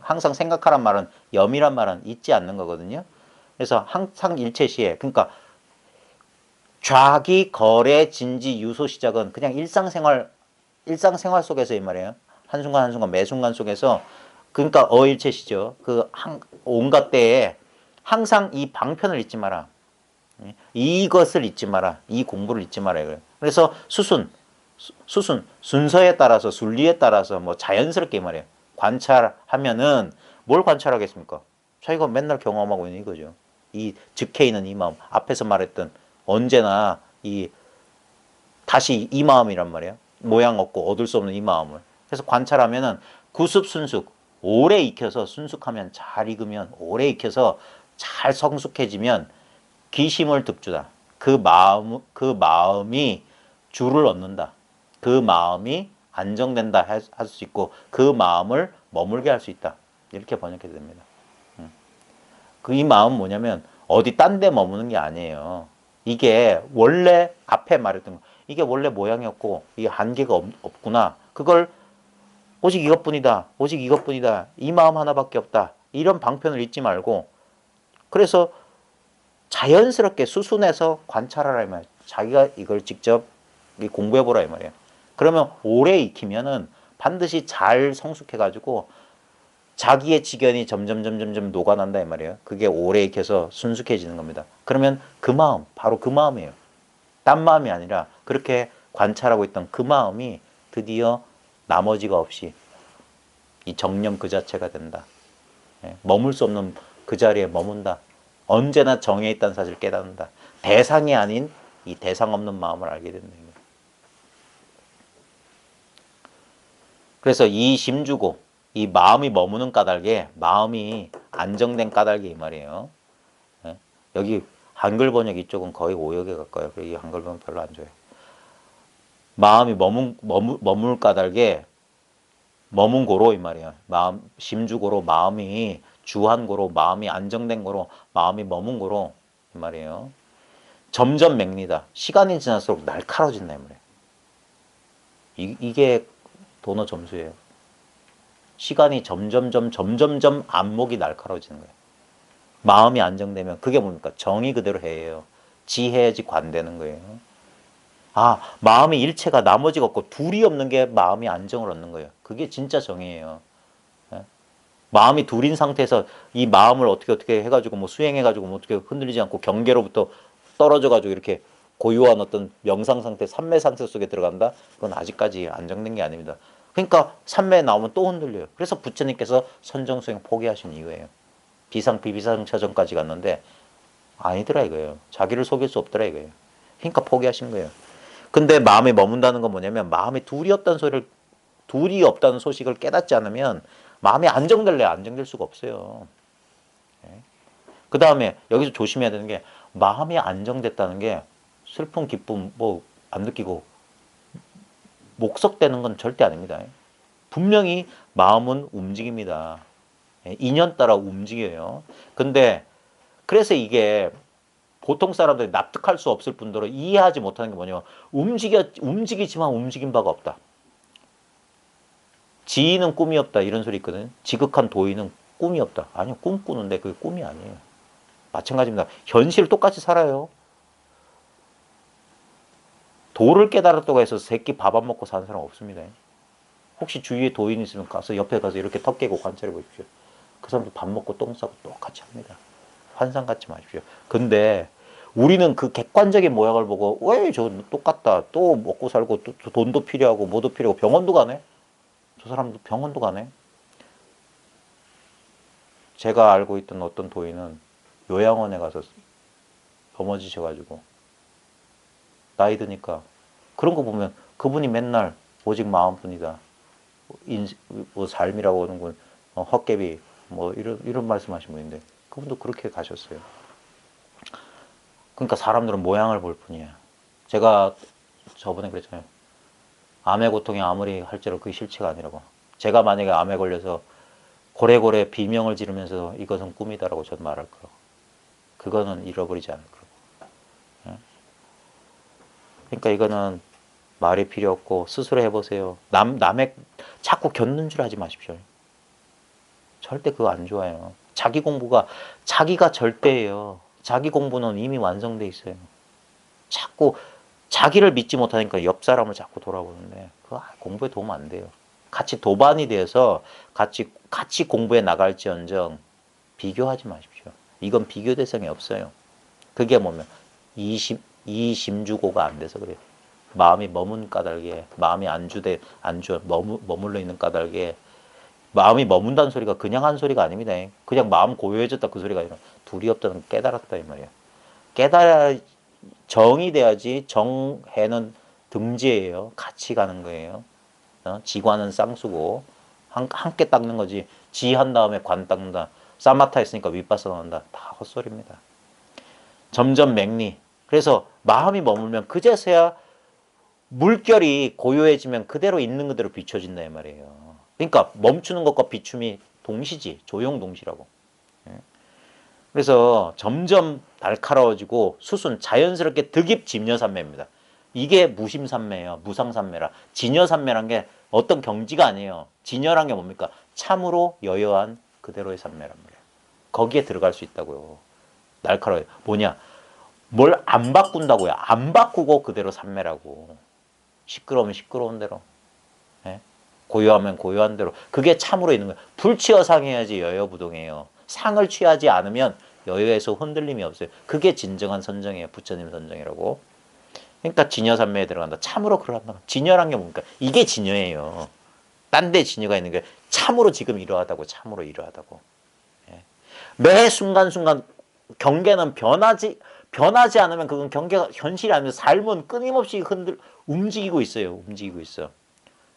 항상 생각하란 말은 염이란 말은 잊지 않는 거거든요. 그래서 항상 일체시에 그러니까 좌기, 거래, 진지, 유소 시작은 그냥 일상생활 속에서 이 말이에요. 한순간 한순간 매 순간 속에서 그러니까 어일체시죠. 온갖 때에 항상 이 방편을 잊지 마라. 이것을 잊지 마라. 이 공부를 잊지 마라. 그래요. 그래서 순서에 따라서 순리에 따라서 뭐 자연스럽게 말이에요. 관찰하면은 뭘 관찰하겠습니까? 자기가 맨날 경험하고 있는 이거죠. 이 즉해 있는 이 마음. 앞에서 말했던 언제나 다시 이 마음이란 말이에요. 모양 없고 얻을 수 없는 이 마음을. 그래서 관찰하면은 구습순숙. 오래 익혀서 순숙하면 잘 익으면 오래 익혀서 잘 성숙해지면 기심을 득주다. 그 마음이 주를 얻는다. 그 마음이 안정된다 할 수 있고 그 마음을 머물게 할 수 있다. 이렇게 번역해 됩니다. 이 마음은 뭐냐면 어디 딴 데 머무는 게 아니에요. 이게 원래 앞에 말했던 거. 이게 원래 모양이었고 이게 한계가 없구나. 그걸 오직 이것뿐이다. 오직 이것뿐이다. 이 마음 하나밖에 없다. 이런 방편을 잊지 말고 그래서 자연스럽게 수순해서 관찰하라 이 말이에요. 자기가 이걸 직접 공부해보라 이 말이에요. 그러면 오래 익히면은 반드시 잘 성숙해가지고 자기의 지견이 점점 녹아난다 이 말이에요. 그게 오래 익혀서 순숙해지는 겁니다. 그러면 그 마음, 바로 그 마음이에요. 딴 마음이 아니라 그렇게 관찰하고 있던 그 마음이 드디어 나머지가 없이 이 정념 그 자체가 된다. 머물 수 없는 그 자리에 머문다. 언제나 정해 있다는 사실을 깨닫는다. 대상이 아닌 이 대상 없는 마음을 알게 된다. 그래서 이 심주고 이 마음이 머무는 까닭에 마음이 안정된 까닭이 이 말이에요. 여기 한글 번역 이쪽은 거의 오역에 가까워요. 이 한글 번역 별로 안 좋아요. 마음이 머물 까닭에 머문 고로 이 말이에요. 마음 심주고로 마음이 주한 고로 마음이 안정된 고로 마음이 머문 고로 이 말이에요. 점점 맹리다. 시간이 지날수록 날카로워진다 이 말이에요. 이게 도너 점수예요. 시간이 점점점 안목이 날카로워지는 거예요. 마음이 안정되면 그게 뭡니까? 정이 그대로 해요. 지해야지 관되는 거예요. 마음이 일체가 나머지가 없고 둘이 없는 게 마음이 안정을 얻는 거예요. 그게 진짜 정이에요. 마음이 둘인 상태에서 이 마음을 어떻게 해가지고 뭐 수행해가지고 뭐 어떻게 흔들리지 않고 경계로부터 떨어져가지고 이렇게 고유한 어떤 명상 상태, 삼매 상태 속에 들어간다? 그건 아직까지 안정된 게 아닙니다. 그러니까 삼매에 나오면 또 흔들려요. 그래서 부처님께서 선정수행 포기하신 이유예요. 비비상처전까지 갔는데 아니더라 이거예요. 자기를 속일 수 없더라 이거예요. 그러니까 포기하신 거예요. 근데 마음에 머문다는 건 뭐냐면 마음에 둘이 없다는 소식을 깨닫지 않으면 마음이 안정될 수가 없어요. 그 다음에 여기서 조심해야 되는 게 마음이 안정됐다는 게 슬픔, 기쁨 뭐 안 느끼고 목석되는 건 절대 아닙니다. 분명히 마음은 움직입니다. 인연 따라 움직여요. 근데 그래서 이게 보통 사람들이 납득할 수 없을 뿐더러 이해하지 못하는 게 뭐냐면 움직이지만 움직인 바가 없다. 지인은 꿈이 없다 이런 소리 있거든. 지극한 도인은 꿈이 없다. 아니요, 꿈꾸는데 그게 꿈이 아니에요. 마찬가지입니다. 현실을 똑같이 살아요. 도를 깨달았다고 해서 새끼 밥 안 먹고 사는 사람 없습니다. 혹시 주위에 도인 있으면 가서 옆에 가서 이렇게 턱 깨고 관찰해 보십시오. 그 사람도 밥 먹고 똥 싸고 똑같이 합니다. 환상 갖지 마십시오. 근데 우리는 그 객관적인 모양을 보고 왜 저 똑같다. 또 먹고 살고 또 돈도 필요하고 뭐도 필요하고 병원도 가네. 저 사람도 병원도 가네. 제가 알고 있던 어떤 도인은 요양원에 가서 넘어지셔가지고 나이 드니까 그런 거 보면 그분이 맨날 오직 마음뿐이다. 뭐 삶이라고 하는 건 헛개비 뭐 이런 말씀하신 분인데 그분도 그렇게 가셨어요. 그러니까 사람들은 모양을 볼 뿐이야. 제가 저번에 그랬잖아요. 암의 고통이 아무리 할지라도 그게 실체가 아니라고. 제가 만약에 암에 걸려서 고래고래 비명을 지르면서 이것은 꿈이다라고 저는 말할 거라고. 그거는 잃어버리지 않을 거라고. 그러니까 이거는 말이 필요 없고 스스로 해보세요. 남의 자꾸 겪는 줄 하지 마십시오. 절대 그거 안 좋아요. 자기가 절대예요. 자기 공부는 이미 완성돼 있어요. 자꾸 자기를 믿지 못하니까 옆 사람을 자꾸 돌아보는데 그거 공부에 도움 안 돼요. 같이 도반이 되어서 같이 공부해 나갈지언정 비교하지 마십시오. 이건 비교 대상이 없어요. 그게 뭐면 이심주고가 안 돼서 그래요. 마음이 머문 까닭에, 마음이 머물러 있는 까닭에, 마음이 머문다는 소리가 그냥 한 소리가 아닙니다. 그냥 마음 고요해졌다 그 소리가 아니라 둘이 없다는 깨달았다 이 말이에요. 깨달아 정이 돼야지. 정해는 등지예요. 같이 가는 거예요. 지관은 쌍수고 함께 닦는 거지. 지한 다음에 관 닦는다. 사마타 했으니까 윗바사나 한다. 다 헛소리입니다. 점점 맹리. 그래서 마음이 머물면 그제서야 물결이 고요해지면 그대로 있는 그대로 비춰진다 이 말이에요. 그러니까 멈추는 것과 비춤이 동시지. 조용동시라고. 그래서 점점 날카로워지고 수순 자연스럽게 득입 진여산매입니다. 이게 무심산매예요. 무상산매라. 진여산매란 게 어떤 경지가 아니에요. 진여란 게 뭡니까? 참으로 여여한 그대로의 산매란 말이에요. 거기에 들어갈 수 있다고요. 날카로워요. 뭐냐? 뭘 안 바꾼다고요. 안 바꾸고 그대로 산매라고. 시끄러우면 시끄러운 대로. 예? 고요하면 고요한 대로. 그게 참으로 있는 거예요. 불취어상해야지 여여부동이에요. 상을 취하지 않으면 여여에서 흔들림이 없어요. 그게 진정한 선정이에요. 부처님 선정이라고. 그러니까 진여산매에 들어간다. 참으로 그러한다. 진여란 게 뭡니까? 이게 진여예요. 딴 데 진여가 있는 게 참으로 지금 이러하다고. 참으로 이러하다고. 예. 매 순간순간 경계는 변하지 않으면 그건 경계가 현실이 아니면 삶은 끊임없이 움직이고 있어요. 움직이고 있어.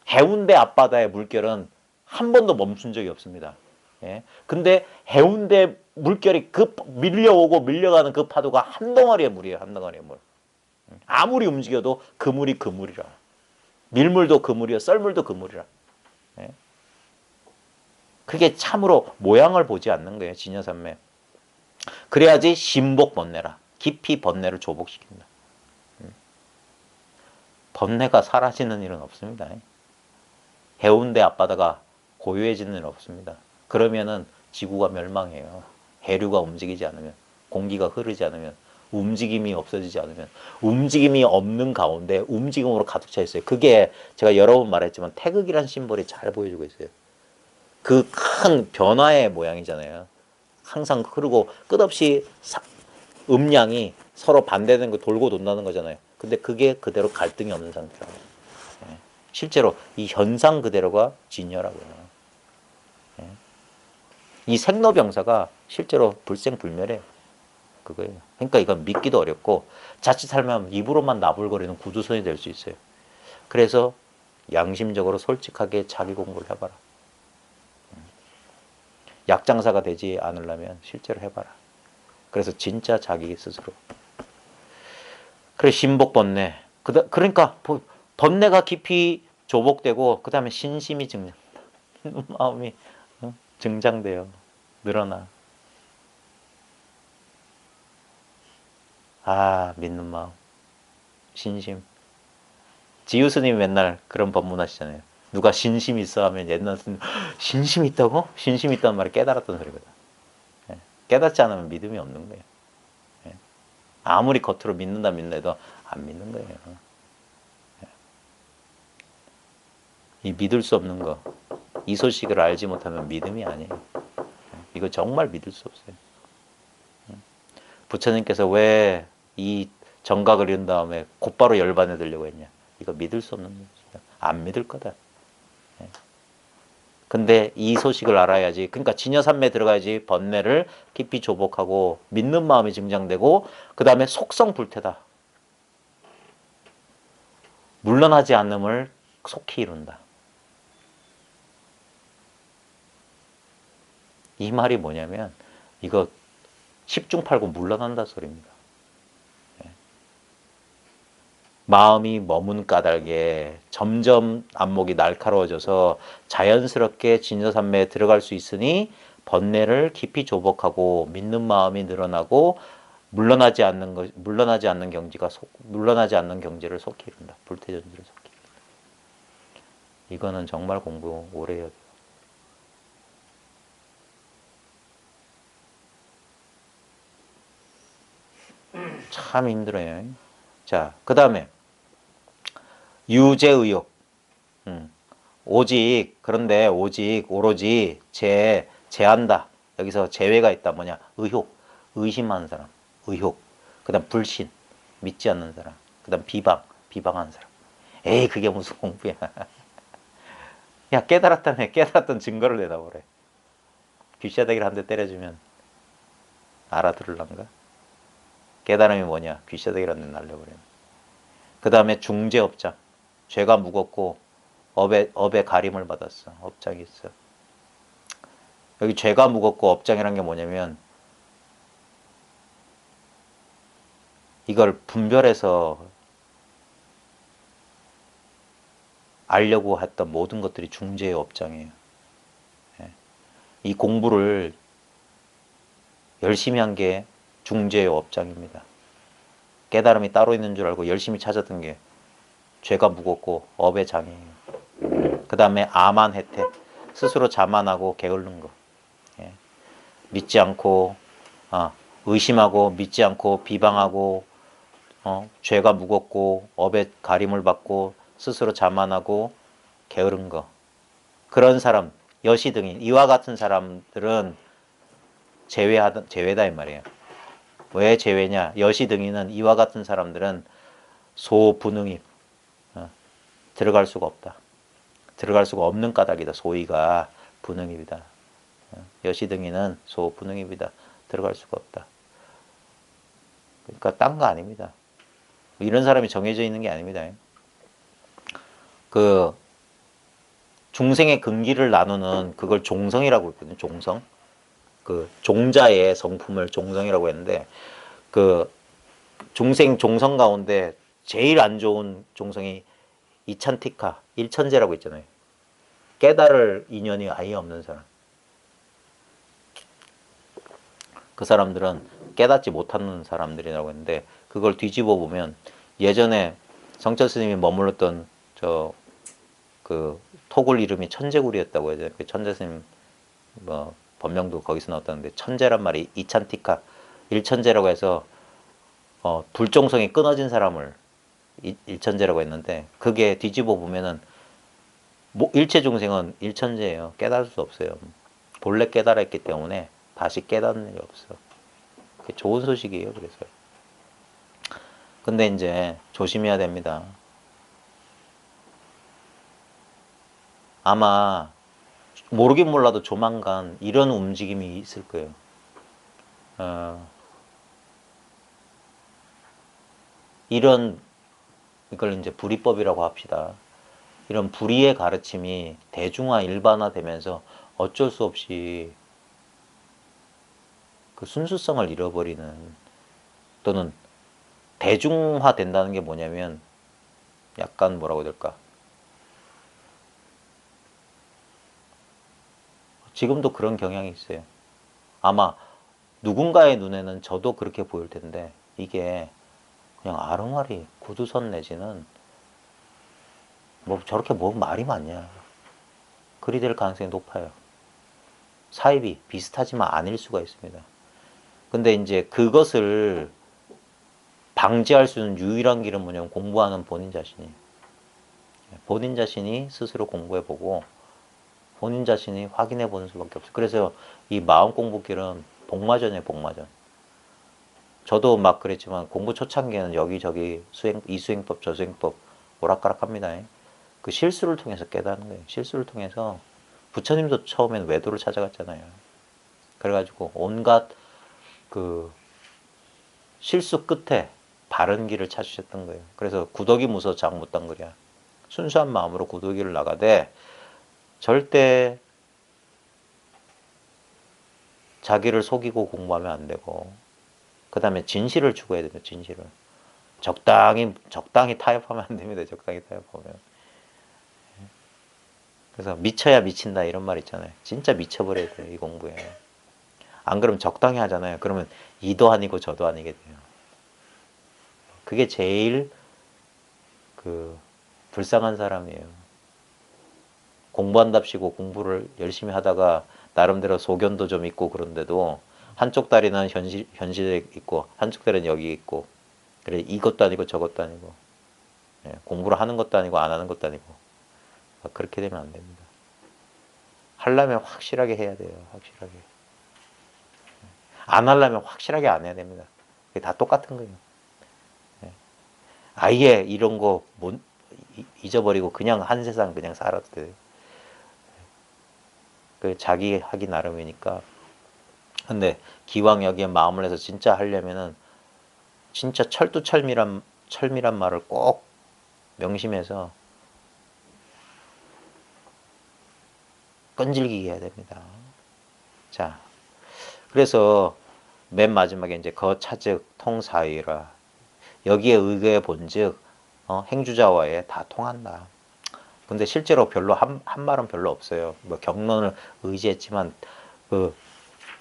해운대 앞바다의 물결은 한 번도 멈춘 적이 없습니다. 예. 근데 해운대 물결이 밀려오고 밀려가는 그 파도가 한 덩어리의 물이에요. 한 덩어리의 물. 아무리 움직여도 그 물이 그 물이라. 밀물도 그 물이야. 썰물도 그 물이라. 예. 그게 참으로 모양을 보지 않는 거예요. 진여산매. 그래야지 심복 번뇌라. 깊이 번뇌를 조복시킨다. 번뇌가 사라지는 일은 없습니다. 해운대 앞바다가 고요해지는 일은 없습니다. 그러면은 지구가 멸망해요. 해류가 움직이지 않으면, 공기가 흐르지 않으면, 움직임이 없어지지 않으면, 움직임이 없는 가운데 움직임으로 가득 차 있어요. 그게 제가 여러 번 말했지만 태극이란 심벌이 잘 보여주고 있어요. 그 큰 변화의 모양이잖아요. 항상 흐르고 끝없이 음량이 서로 반대되는 거 돌고 돈다는 거잖아요. 근데 그게 그대로 갈등이 없는 상태라고. 예. 실제로 이 현상 그대로가 진여라고요. 예. 이 생로병사가 실제로 불생불멸해요. 그거예요. 그러니까 이건 믿기도 어렵고 자칫하면 입으로만 나불거리는 구두선이 될 수 있어요. 그래서 양심적으로 솔직하게 자기 공부를 해봐라. 약장사가 되지 않으려면 실제로 해봐라. 그래서 진짜 자기 스스로. 그래 신복번뇌. 그러니까 번뇌가 깊이 조복되고 그 다음에 신심이 마음이 증장돼요. 늘어나. 믿는 마음. 신심. 지유 스님이 맨날 그런 법문하시잖아요. 누가 신심 있어 하면 옛날 스님 신심 있다고? 신심 있다는 말이 깨달았던 소리거든. 예. 깨닫지 않으면 믿음이 없는 거예요. 예. 아무리 겉으로 믿는다 해도 안 믿는 거예요. 예. 이 믿을 수 없는 거, 이 소식을 알지 못하면 믿음이 아니에요. 예. 이거 정말 믿을 수 없어요. 부처님께서 왜 이 정각을 이룬 다음에 곧바로 열반에 들려고 했냐. 이거 믿을 수 없는 거죠. 안 믿을 거다. 예. 근데 이 소식을 알아야지. 그러니까 진여산매에 들어가야지 번뇌를 깊이 조복하고 믿는 마음이 증장되고 그 다음에 속성 불태다. 물러나지 않음을 속히 이룬다. 이 말이 뭐냐면 이거 10중 8구 물러난다 소리입니다. 마음이 머문 까닭에 점점 안목이 날카로워져서 자연스럽게 진여산매에 들어갈 수 있으니 번뇌를 깊이 조복하고 믿는 마음이 늘어나고 물러나지 않는 경지를 속히 이룬다. 불태전지를 속히 이룬다. 이거는 정말 공부 오래 해야 돼요. 참 힘들어요. 자, 그 다음에 유죄의혹. 오직, 그런데 오직 오로지 제한다. 여기서 제외가 있다. 뭐냐? 의혹. 의심하는 사람. 의혹. 그 다음 불신. 믿지 않는 사람. 그 다음 비방하는 사람. 에이, 그게 무슨 공부야. 야, 깨달았다며. 깨달았던 증거를 내다보래. 귀싸대기를 한 대 때려주면 알아들을란가? 깨달음이 뭐냐? 귀싸대기를 한 대 날려버려. 그 다음에 중재업장. 죄가 무겁고 업의 가림을 받았어. 업장이 있어. 여기 죄가 무겁고 업장이란 게 뭐냐면 이걸 분별해서 알려고 했던 모든 것들이 중재의 업장이에요. 이 공부를 열심히 한 게 중재의 업장입니다. 깨달음이 따로 있는 줄 알고 열심히 찾았던 게 죄가 무겁고 업의 장이에요. 그 다음에 아만 혜택. 스스로 자만하고 게을른 거. 믿지 않고 의심하고 믿지 않고 비방하고 죄가 무겁고 업의 가림을 받고 스스로 자만하고 게으른 거. 그런 사람, 여시등인, 이와 같은 사람들은 제외다 이 말이에요. 왜 제외냐? 여시등인은 이와 같은 사람들은 소분응입. 들어갈 수가 없다. 들어갈 수가 없는 까닭이다. 소위가 분응입이다. 여시등인은 소분응입이다. 들어갈 수가 없다. 그러니까 딴 거 아닙니다. 이런 사람이 정해져 있는 게 아닙니다. 그 중생의 근기를 나누는 그걸 종성이라고 했거든요. 종성. 그 종자의 성품을 종성이라고 했는데 그 중생 종성 가운데 제일 안 좋은 종성이 이찬티카, 일천재라고 있잖아요. 깨달을 인연이 아예 없는 사람. 그 사람들은 깨닫지 못하는 사람들이라고 했는데 그걸 뒤집어 보면 예전에 성철 스님이 머물렀던 그 토굴 이름이 천재굴이었다고 해요. 그 천재 스님 뭐 법명도 거기서 나왔다는데 천재란 말이 이찬티카, 일천재라고 해서 불종성이 끊어진 사람을 일천재라고 했는데 그게 뒤집어 보면은 일체 중생은 일천재예요. 깨달을 수 없어요. 본래 깨달았기 때문에 다시 깨닫는 일이 없어. 그게 좋은 소식이에요. 그래서 근데 이제 조심해야 됩니다. 아마 모르긴 몰라도 조만간 이런 움직임이 있을 거예요. 이걸 이제 불이법이라고 합시다. 이런 불의의 가르침이 대중화, 일반화되면서 어쩔 수 없이 그 순수성을 잃어버리는 또는 대중화된다는 게 뭐냐면 약간 뭐라고 해야 될까? 지금도 그런 경향이 있어요. 아마 누군가의 눈에는 저도 그렇게 보일 텐데 이게 그냥 아르마리, 구두선 내지는 뭐 저렇게 뭐 말이 많냐. 그리 될 가능성이 높아요. 사입이 비슷하지만 아닐 수가 있습니다. 근데 이제 그것을 방지할 수 있는 유일한 길은 뭐냐면 공부하는 본인 자신이. 본인 자신이 스스로 공부해보고 본인 자신이 확인해보는 수밖에 없어요. 그래서 이 마음 공부길은 복마전이에요. 복마전. 저도 막 그랬지만 공부 초창기에는 여기저기 이 수행법 저 수행법 오락가락합니다. 그 실수를 통해서 깨닫는 거예요. 실수를 통해서 부처님도 처음에는 외도를 찾아갔잖아요. 그래가지고 온갖 그 실수 끝에 바른 길을 찾으셨던 거예요. 그래서 구더기 무서 장 못당그랴. 순수한 마음으로 구더기를 나가되 절대 자기를 속이고 공부하면 안 되고 그 다음에 진실을 추구해야 됩니다. 진실을. 적당히 타협하면 안 됩니다. 적당히 타협하면. 그래서 미쳐야 미친다 이런 말 있잖아요. 진짜 미쳐버려야 돼요. 이 공부에. 안 그러면 적당히 하잖아요. 그러면 이도 아니고 저도 아니게 돼요. 그게 제일 불쌍한 사람이에요. 공부한답시고 공부를 열심히 하다가 나름대로 소견도 좀 있고 그런데도 한쪽 다리는 현실에 있고 한쪽 다리는 여기 있고 그래 이것도 아니고 저것도 아니고 공부를 하는 것도 아니고 안 하는 것도 아니고 그렇게 되면 안 됩니다. 하려면 확실하게 해야 돼요. 확실하게. 안 하려면 확실하게 안 해야 됩니다. 그게 다 똑같은 거예요. 아예 이런 거 잊어버리고 그냥 한 세상 그냥 살아도 돼요. 그 자기 하기 나름이니까. 근데 기왕 여기에 마음을 내서 진짜 하려면은 진짜 철두철미란 말을 꼭 명심해서 끈질기게 해야 됩니다. 자, 그래서 맨 마지막에 이제 거차즉 통사의라 여기에 의거해 본즉 행주자와에 다 통한다. 근데 실제로 별로 한 말은 별로 없어요. 뭐 경론을 의지했지만 그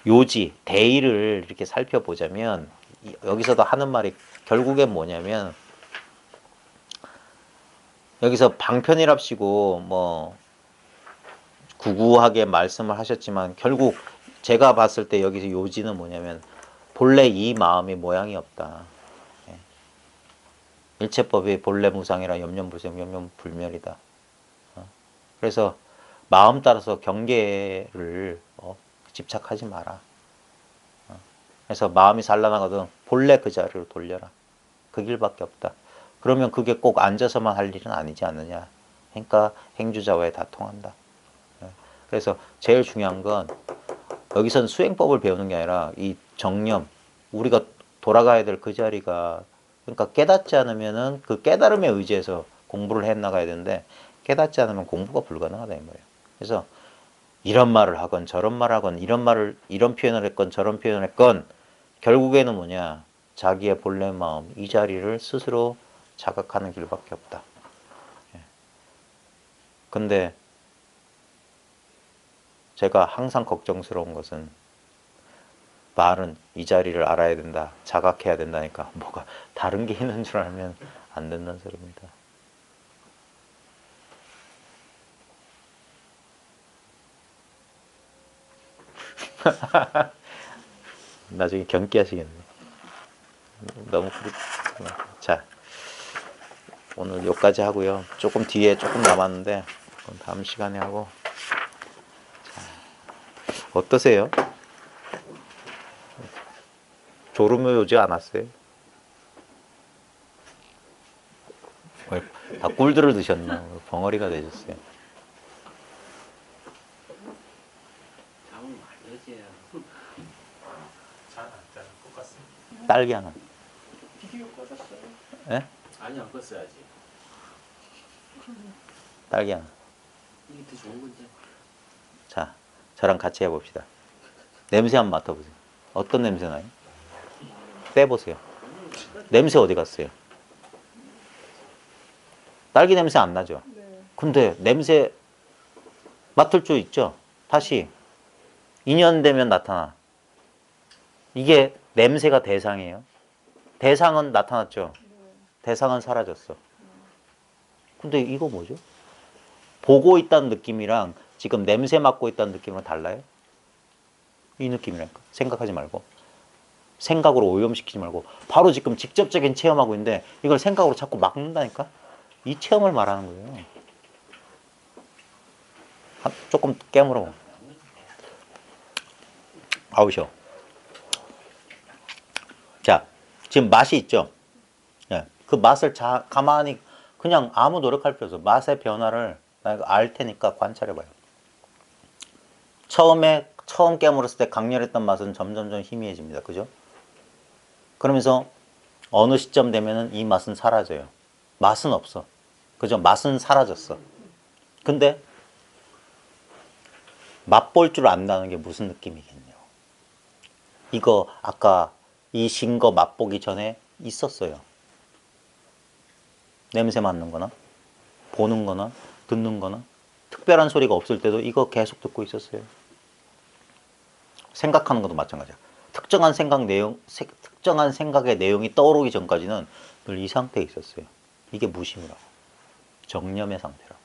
요지 대의를 이렇게 살펴보자면 여기서도 하는 말이 결국엔 뭐냐면 여기서 방편이랍시고 뭐 구구하게 말씀을 하셨지만 결국 제가 봤을 때 여기서 요지는 뭐냐면 본래 이 마음이 모양이 없다. 일체법이 본래 무상이라 염려불생 염려불멸이다. 그래서 마음 따라서 경계를 집착하지 마라. 그래서 마음이 산란하거든 본래 그 자리로 돌려라. 그 길밖에 없다. 그러면 그게 꼭 앉아서만 할 일은 아니지 않느냐. 그러니까 행주자와에 다 통한다. 그래서 제일 중요한 건 여기선 수행법을 배우는 게 아니라 이 정념, 우리가 돌아가야 될 그 자리가 그러니까 깨닫지 않으면은 그 깨달음에 의지해서 공부를 해 나가야 되는데 깨닫지 않으면 공부가 불가능하다 이 말이에요. 그래서 이런 말을 하건 저런 말을 하건 이런 표현을 했건 저런 표현을 했건 결국에는 뭐냐 자기의 본래 마음 이 자리를 스스로 자각하는 길밖에 없다. 근데 제가 항상 걱정스러운 것은 말은 이 자리를 알아야 된다 자각해야 된다니까 뭐가 다른 게 있는 줄 알면 안 된다는 소리입니다. 나중에 경기하시겠네. 너무 자 오늘 여기까지 하고요. 조금 뒤에 조금 남았는데 다음 시간에 하고. 자, 어떠세요? 졸음이 오지 않았어요? 다 꿀들을 드셨나? 벙어리가 되셨어요. 딸기 하나. 비디오 꺼졌어요. 예? 아니 안 껐어야지. 딸기 하나. 이게 더 좋은 건데. 자, 저랑 같이 해봅시다. 냄새 한번 맡아보세요. 어떤 냄새 나요? 떼보세요. 냄새 어디 갔어요? 딸기 냄새 안 나죠? 네. 근데 냄새 맡을 줄 있죠? 다시 2년 되면 나타나. 이게 냄새가 대상이에요. 대상은 나타났죠? 대상은 사라졌어. 근데 이거 뭐죠? 보고 있다는 느낌이랑 지금 냄새 맡고 있다는 느낌이랑 달라요? 이 느낌이랄까? 생각하지 말고. 생각으로 오염시키지 말고 바로 지금 직접적인 체험하고 있는데 이걸 생각으로 자꾸 막는다니까? 이 체험을 말하는 거예요. 조금 깨물어. 아우셔. 자, 지금 맛이 있죠? 예, 그 맛을 가만히 그냥 아무 노력할 필요 없어. 맛의 변화를 알 테니까 관찰해봐요. 처음 깨물었을 때 강렬했던 맛은 점점점 희미해집니다. 그죠? 그러면서 어느 시점 되면은 이 맛은 사라져요. 맛은 없어. 그죠? 맛은 사라졌어. 근데 맛볼 줄 안다는 게 무슨 느낌이겠네요. 이거 아까 이 신거 맛보기 전에 있었어요. 냄새 맡는 거나 보는 거나 듣는 거나 특별한 소리가 없을 때도 이거 계속 듣고 있었어요. 생각하는 것도 마찬가지야. 특정한 생각의 내용이 떠오르기 전까지는 늘 이 상태에 있었어요. 이게 무심이라고. 정념의 상태라고.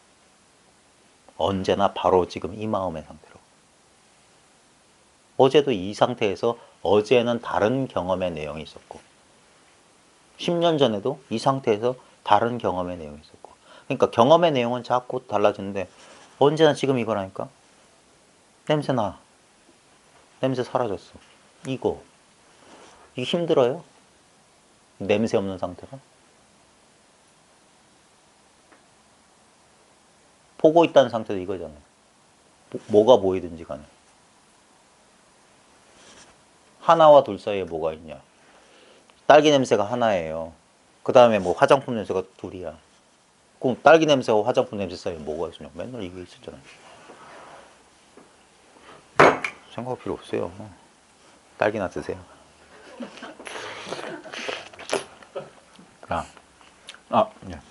언제나 바로 지금 이 마음의 상태라고. 어제도 이 상태에서 어제는 다른 경험의 내용이 있었고 10년 전에도 이 상태에서 다른 경험의 내용이 있었고. 그러니까 경험의 내용은 자꾸 달라지는데 언제나 지금 이거라니까. 냄새 나. 냄새 사라졌어. 이거. 이게 힘들어요? 냄새 없는 상태가? 보고 있다는 상태도 이거잖아요. 뭐가 보이든지 간에. 하나와 둘 사이에 뭐가 있냐. 딸기 냄새가 하나예요. 그 다음에 뭐 화장품 냄새가 둘이야. 그럼 딸기 냄새와 화장품 냄새 사이에 뭐가 있으냐. 맨날 이게 있었잖아요. 생각할 필요 없어요. 딸기나 드세요. 예.